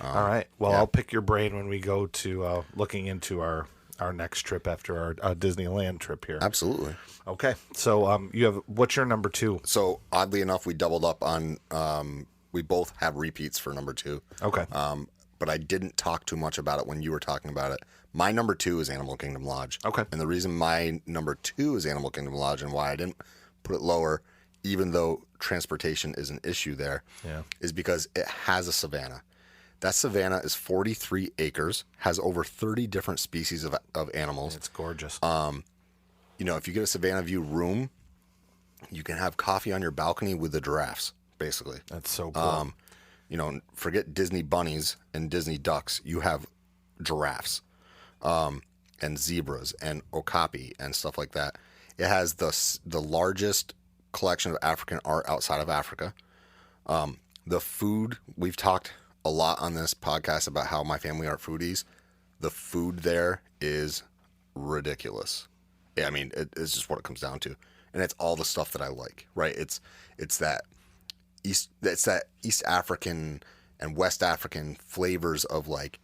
All right. Well, I'll pick your brain when we go to looking into our next trip after our Disneyland trip here. Absolutely. Okay. So what's your number 2? So oddly enough, we doubled up on. We both have repeats for number 2. Okay. But I didn't talk too much about it when you were talking about it. My number 2 is Animal Kingdom Lodge. Okay. And the reason my number 2 is Animal Kingdom Lodge and why I didn't put it lower, even though transportation is an issue there, is because it has a savanna. That savanna is 43 acres, has over 30 different species of animals. It's gorgeous. If you get a Savannah View room, you can have coffee on your balcony with the giraffes, basically. That's so cool. Forget Disney bunnies and Disney ducks. You have giraffes, and zebras and okapi and stuff like that. It has the largest collection of African art outside of Africa. The food, we've talked a lot on this podcast about how my family are foodies. The food there is ridiculous. I mean, it's just what it comes down to, and it's all the stuff that I like. Right? It's that East African and West African flavors of like,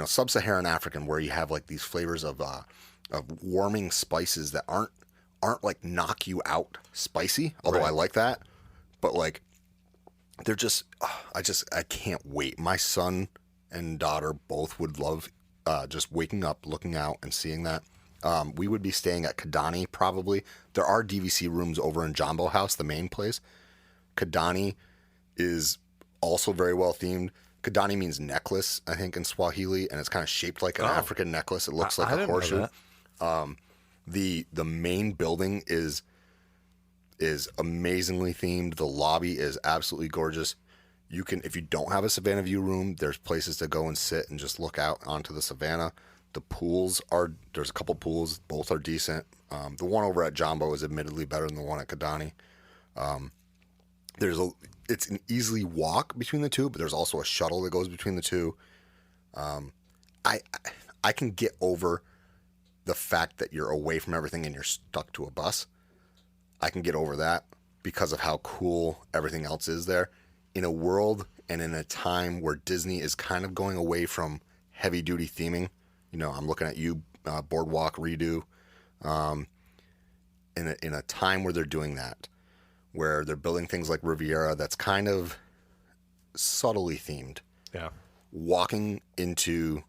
sub-Saharan African, where you have like these flavors of warming spices that aren't aren't like knock you out spicy, although I like that. But like, they're just, I can't wait. My son and daughter both would love just waking up, looking out, and seeing that. We would be staying at Kidani probably. There are DVC rooms over in Jumbo House, the main place. Kidani is also very well themed. Kidani means necklace, I think, in Swahili, and it's kind of shaped like an African necklace. It looks like a horseshoe. The main building is amazingly themed. The lobby is absolutely gorgeous. You can, if you don't have a Savannah View room, there's places to go and sit and just look out onto the Savannah. The pools there's a couple pools, both are decent. The one over at Jumbo is admittedly better than the one at Kidani. It's an easy walk between the two, but there's also a shuttle that goes between the two. I can get over the fact that you're away from everything and you're stuck to a bus. I can get over that because of how cool everything else is there. In a world and in a time where Disney is kind of going away from heavy duty theming, you know, I'm looking at you, Boardwalk Redo, in a time where they're doing that, where they're building things like Riviera that's kind of subtly themed. Yeah. Walking into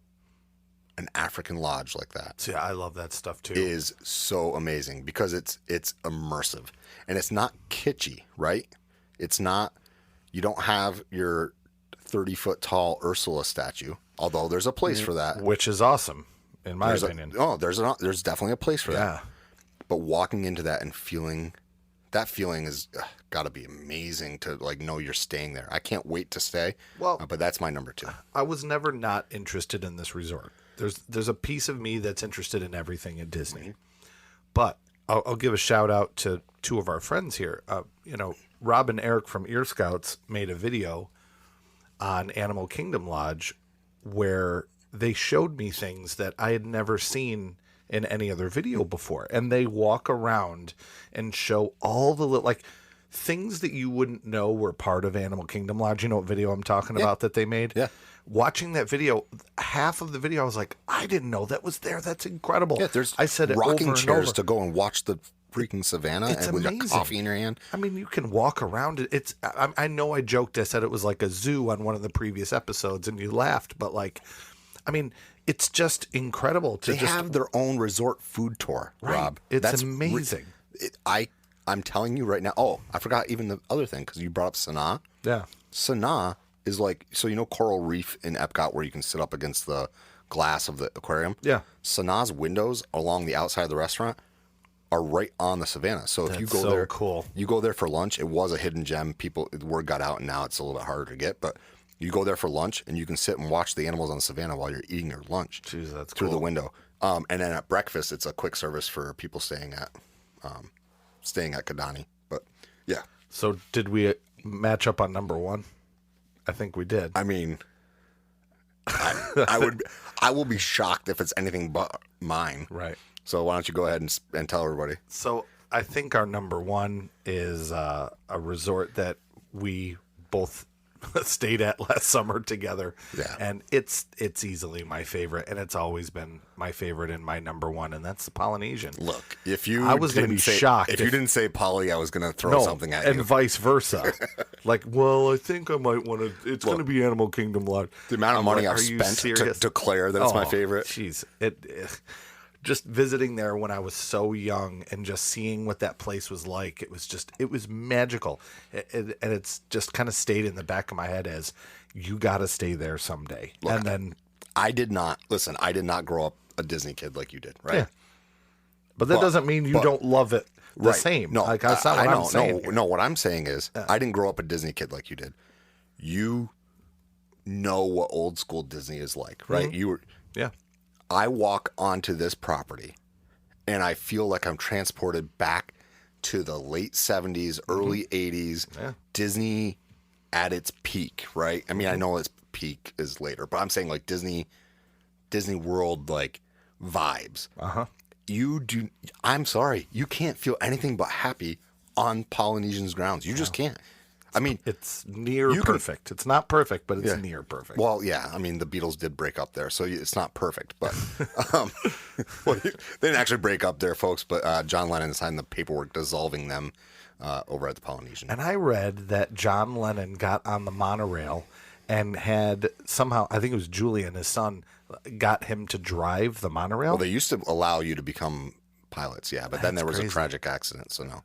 an African lodge like that. See, I love that stuff too. Is so amazing because it's immersive and it's not kitschy, right? It's not, you don't have your 30-foot tall Ursula statue, although there's a place for that. Which is awesome, in my opinion. There's definitely a place for that. But walking into that and feeling, that feeling is got to be amazing to like know you're staying there. I can't wait to stay. Well, but that's my number 2. I was never not interested in this resort. There's a piece of me that's interested in everything at Disney. But I'll give a shout out to 2 of our friends here. Rob and Eric from Ear Scouts made a video on Animal Kingdom Lodge where they showed me things that I had never seen in any other video before. And they walk around and show all the like things that you wouldn't know were part of Animal Kingdom Lodge. You know what video I'm talking about that they made? Yeah. Watching that video, half of the video, I was like, I didn't know that was there. That's incredible. Yeah, there's I said it rocking over chairs and over. to go and watch the freaking Savannah It's and with amazing. a coffee in your hand. I mean, you can walk around it. I know I joked. I said it was like a zoo on one of the previous episodes, and you laughed. But like, I mean, it's just incredible to They have their own resort food tour, Right. Rob. It's amazing. I'm telling you right now. Oh, I forgot even the other thing because you brought up Sanaa. Yeah. Sanaa is like, so you know Coral Reef in Epcot where you can sit up against the glass of the aquarium? Yeah. Sanaa's windows along the outside of the restaurant are right on the Savannah. So if you go so there, cool. You go there for lunch. It was a hidden gem. The word got out and now it's a little bit harder to get, but you go there for lunch and you can sit and watch the animals on the Savannah while you're eating your lunch. Jeez, that's through cool. the window. And then at breakfast, it's a quick service for people staying at Kidani. But yeah. So did we match up on number 1? I think we did. I mean, I will be shocked if it's anything but mine. Right. So why don't you go ahead and tell everybody? So I think our number 1 is a resort that we both stayed at last summer together. Yeah. And it's easily my favorite, and it's always been my favorite and my number 1, and that's the Polynesian. Look, if you I was going to be shocked if you didn't say Polly, I was going to throw something at you. And vice versa. Like, well, I think I might want to. It's going to be Animal Kingdom Lodge. The amount of money like, I've are you spent to serious? declare that it's my favorite. Jeez, just visiting there when I was so young and just seeing what that place was like, it was magical. And it's just kind of stayed in the back of my head as you got to stay there someday. Look, and then I did not grow up a Disney kid like you did, right? Yeah. But that doesn't mean you don't love it the same. No, like, that's not what I'm saying. No, what I'm saying is I didn't grow up a Disney kid like you did. You know what old school Disney is like, right? Mm-hmm. Yeah. I walk onto this property and I feel like I'm transported back to the late 70s, early 80s, Disney at its peak, right? I mean, I know its peak is later, but I'm saying like Disney World like vibes. I'm sorry, you can't feel anything but happy on Polynesian's grounds. You just can't. I mean, it's near you can- perfect. It's not perfect, but it's Yeah. near perfect. Well, yeah. I mean, the Beatles did break up there, so it's not perfect. But well, they didn't actually break up there, folks. But John Lennon signed the paperwork dissolving them over at the Polynesian. And I read that John Lennon got on the monorail and had somehow, I think it was Julian, his son, got him to drive the monorail. Well, they used to allow you to become pilots, yeah, but then That's there was crazy. a tragic accident, so no.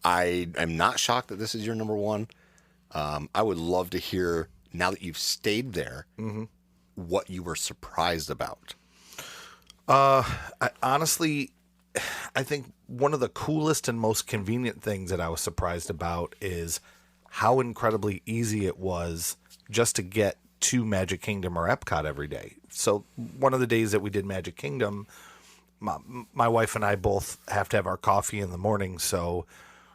I am not shocked that this is your number one. I would love to hear, now that you've stayed there, what you were surprised about. Honestly, I think one of the coolest and most convenient things that I was surprised about is how incredibly easy it was just to get to Magic Kingdom or Epcot every day. So one of the days that we did Magic Kingdom, my wife and I both have to have our coffee in the morning. So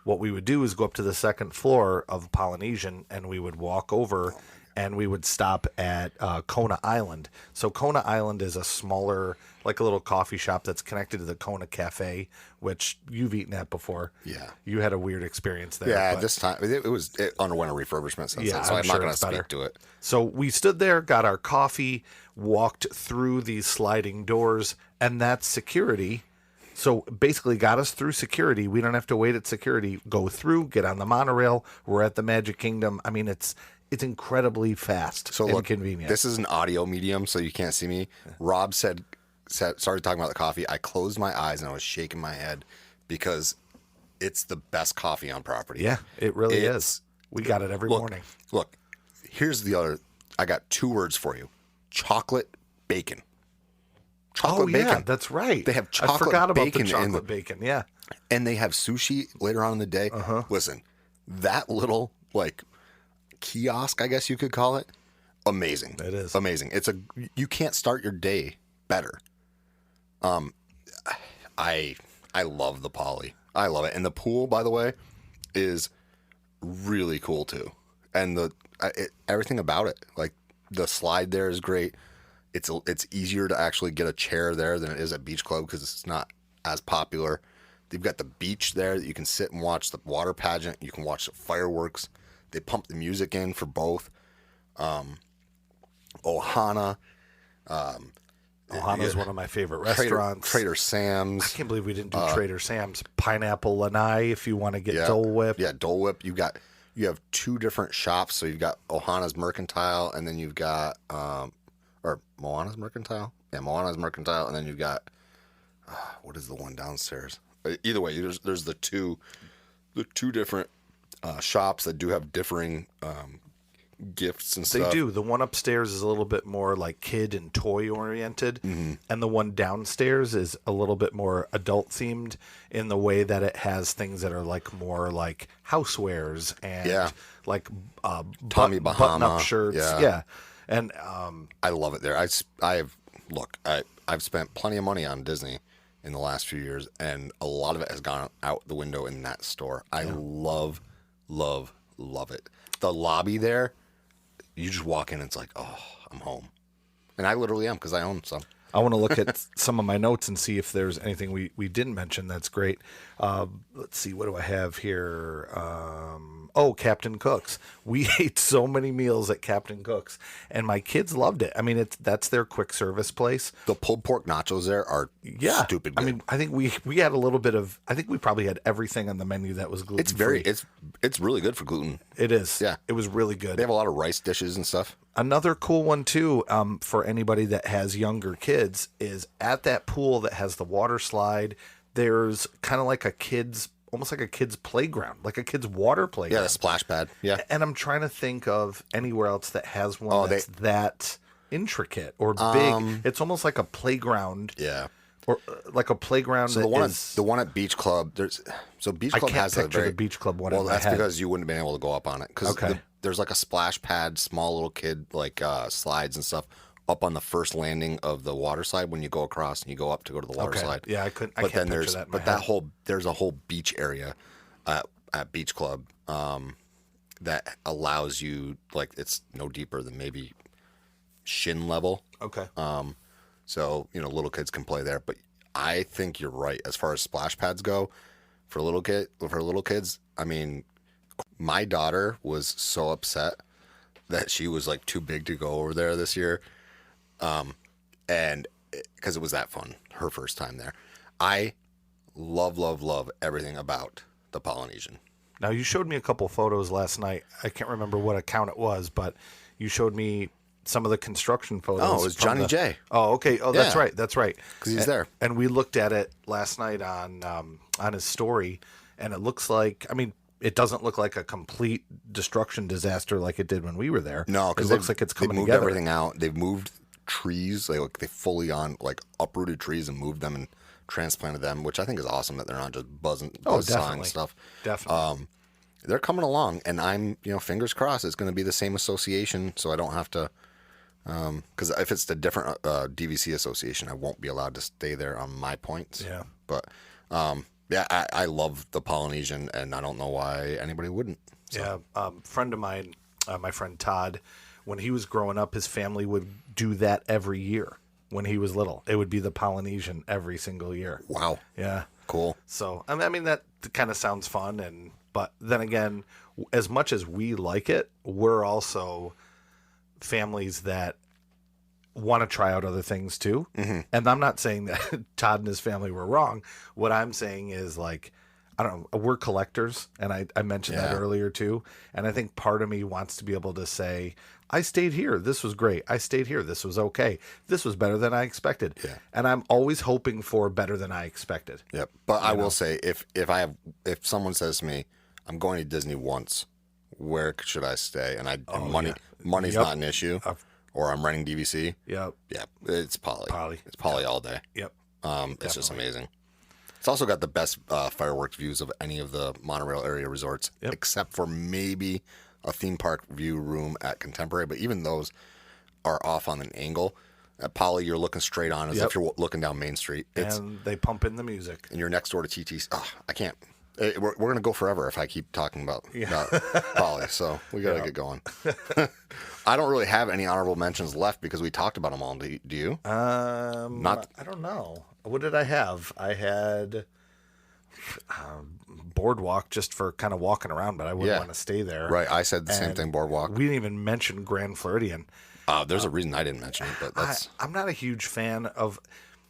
what we would do is go up to the second floor of Polynesian and we would walk over and we would stop at Kona Island. So Kona Island is a smaller, like a little coffee shop that's connected to the Kona Cafe, which you've eaten at before. Yeah. You had a weird experience there. Yeah, but- this time it underwent a refurbishment since Yeah, then, so I'm I'm sure not going to it's speak better. to it. So we stood there, got our coffee, walked through these sliding doors, and that's security. So basically got us through security. We don't have to wait at security. Go through, get on the monorail. We're at the Magic Kingdom. I mean, it's incredibly fast So and look, convenient. this is an audio medium, so you can't see me. Rob said started talking about the coffee. I closed my eyes and I was shaking my head because it's the best coffee on property. Yeah, it really It's- is. We got it every morning. Look, here's the other. I got two words for you: chocolate bacon. Chocolate Oh, yeah, bacon. that's right. They have I chocolate forgot about bacon the in chocolate bacon. Yeah. and they have sushi later on in the day. Listen, that little like kiosk, I guess you could call it, amazing. It is. amazing. You can't start your day better. I love the Poly. I love it, and the pool, by the way, is really cool too. And everything about it, like the slide there, is great. It's easier to actually get a chair there than it is at Beach Club because it's not as popular. They've got the beach there that you can sit and watch the water pageant. You can watch the fireworks. They pump the music in for both. Ohana. Ohana's one of my favorite restaurants. Trader Sam's. I can't believe we didn't do Trader Sam's. Pineapple Lanai if you want to get Dole Whip. Yeah, Dole Whip. You have two different shops. So you've got Ohana's Mercantile, and then you've got or Moana's Mercantile. Yeah, Moana's Mercantile, and then you've got what is the one downstairs? Either way, there's the two different shops that do have differing gifts and They stuff. do. The one upstairs is a little bit more like kid and toy oriented, and the one downstairs is a little bit more adult themed in the way that it has things that are like more like housewares and Yeah. like Tommy button-up Bahama. shirts. Yeah. Yeah. And I love it there. I've spent plenty of money on Disney in the last few years, and a lot of it has gone out the window in that store. I love it. The lobby there, you just walk in and it's like, oh, I'm home. And I literally am because I own some. I want to look at some of my notes and see if there's anything we didn't mention that's great. Let's see, what do I have here? Captain Cook's. We ate so many meals at Captain Cook's, and my kids loved it. I mean, that's their quick service place. The pulled pork nachos there are stupid good. I mean, I think we had a little bit of. I think we probably had everything on the menu that was gluten free. It's really good for gluten. It is. Yeah. It was really good. They have a lot of rice dishes and stuff. Another cool one too, for anybody that has younger kids, is at that pool that has the water slide. There's kind of like almost like a kid's playground, like a kid's water playground. Yeah, the splash pad. Yeah. And I'm trying to think of anywhere else that has one that's that intricate or big. It's almost like a playground. Yeah. Or like a playground. So the one at Beach Club, Beach Club has picture the Beach Club one. Well, in my that's head. because you wouldn't have been able to go up on it. Because Okay. there's like a splash pad, small little kid slides and stuff up on the first landing of the water slide when you go across and you go up to go to the water slide. Yeah, I couldn't. I But can't then picture that. In my that head. there's a whole beach area at Beach Club that allows you, like, it's no deeper than maybe shin level. Okay. So, little kids can play there. But I think you're right as far as splash pads go for little kids. I mean, My daughter was so upset that she was like too big to go over there this year. And because it was that fun, her first time there. I love everything about the Polynesian. Now, you showed me a couple photos last night. I can't remember what account it was, but you showed me some of the construction photos. Oh, it was Johnny J. Oh, okay. Oh, that's Yeah. right. That's right. Because he's there. And we looked at it last night on his story, and it looks like, I mean, it doesn't look like a complete destruction disaster like it did when we were there. No, it because looks like it's coming they moved together. everything out. They've moved trees. They fully on like uprooted trees and moved them and transplanted them, which I think is awesome that they're not just buzz sawing definitely. stuff. Definitely. They're coming along, and I'm fingers crossed it's going to be the same association, so I don't have to. Because if it's the different DVC association, I won't be allowed to stay there on my points. Yeah. But yeah, I love the Polynesian, and I don't know why anybody wouldn't. So. Yeah, friend of mine, my friend Todd, when he was growing up, his family would do that every year. When he was little, it would be the Polynesian every single year. Wow. Yeah, Cool. so I mean that kind of sounds fun, but then again, as much as we like it, we're also families that want to try out other things too. Mm-hmm. And I'm not saying that Todd and his family were wrong. What I'm saying is, like, I don't know, we're collectors, and I mentioned that earlier too. And I think part of me wants to be able to say, I stayed here, this was great. I stayed here, this was okay. This was better than I expected. Yeah. And I'm always hoping for better than I expected. Yep. But I will say, if someone says to me, I'm going to Disney once, where should I stay? And money's not an issue. Or I'm renting DVC. Yep. Yeah, it's Poly. It's Poly all day. Yep. It's just amazing. It's also got the best fireworks views of any of the monorail area resorts, except for maybe a theme park view room at Contemporary. But even those are off on an angle. At Poly, you're looking straight on as if you're looking down Main Street. And they pump in the music. And you're next door to TT's. Oh, I can't. We're going to go forever if I keep talking about Poly. So we got to get going. I don't really have any honorable mentions left because we talked about them all. Do you? I don't know. What did I have? I had Boardwalk just for kind of walking around, but I wouldn't want to stay there. Right. I said the same thing, Boardwalk. We didn't even mention Grand Floridian. There's a reason I didn't mention it, but that's... I'm not a huge fan of...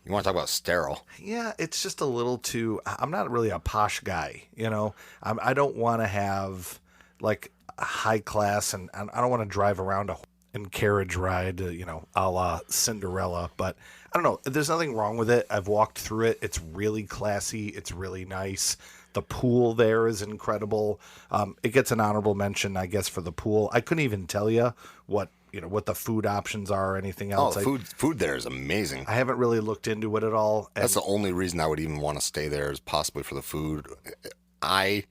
You want to talk about sterile? Yeah, it's just a little too... I'm not really a posh guy, you know? I don't want to have, like, a high class, and I don't want to drive around in carriage ride, a la Cinderella, but I don't know. There's nothing wrong with it. I've walked through it. It's really classy. It's really nice. The pool there is incredible. It gets an honorable mention, I guess, for the pool. I couldn't even tell you what the food options are or anything else. Oh, food there is amazing. I haven't really looked into it at all. That's the only reason I would even want to stay there, is possibly for the food. I'm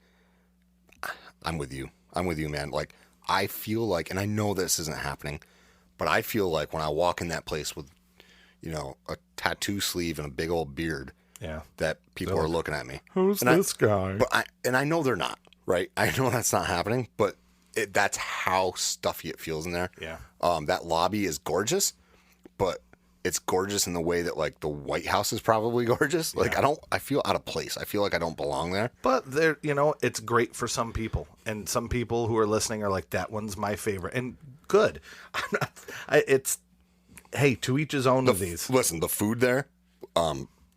with you. I'm with you, man. Like, I feel like, and I know this isn't happening, but I feel like when I walk in that place with, a tattoo sleeve and a big old beard, that people are looking at me. Who's this guy? But I know they're not, right? I know that's not happening, but that's how stuffy it feels in there. Yeah. That lobby is gorgeous, but it's gorgeous in the way that, like, the White House is probably gorgeous. Like, I feel out of place. I feel like I don't belong there. But there, it's great for some people, and some people who are listening are like, that one's my favorite, and good. Hey, to each his own of these. Listen, the food there,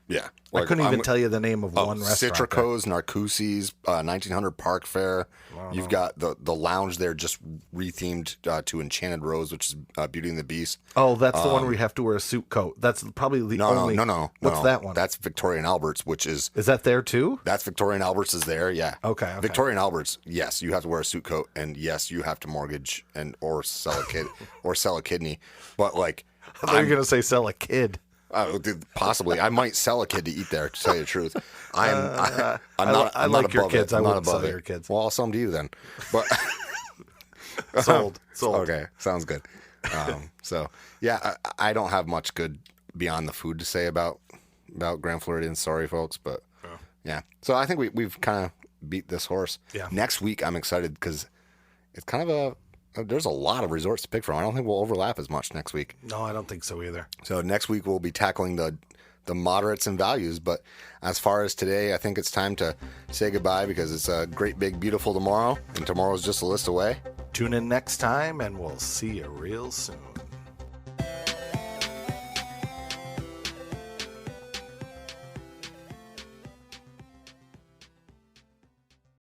yeah. I couldn't even tell you the name of one restaurant. Citrico's, Narcoossee's, 1900 Park Fair. You've got the lounge there just rethemed to Enchanted Rose, which is Beauty and the Beast. Oh, that's the one where you have to wear a suit coat. That's probably the only... No. What's that one? That's Victoria and Albert's, which is... Is that there too? That's Victoria and Albert's is there, yeah. Okay. Victoria and Albert's, yes, you have to wear a suit coat, and yes, you have to mortgage or sell a kidney. But, like... I thought you were going to say sell a kid. Possibly. I might sell a kid to eat there, to tell you the truth. I'm I like your kids. I wouldn't sell your kids. Well, I'll sell them to you then. But Sold. Okay, sounds good. So, yeah, I don't have much good beyond the food to say about Grand Floridian. Sorry, folks, but yeah. So I think we've kind of beat this horse. Yeah. Next week, I'm excited because it's kind of there's a lot of resorts to pick from. I don't think we'll overlap as much next week. No, I don't think so either. So next week we'll be tackling the the moderates and values. But as far as today, I think it's time to say goodbye because it's a great, big, beautiful tomorrow, and tomorrow's just a list away. Tune in next time, and we'll see you real soon.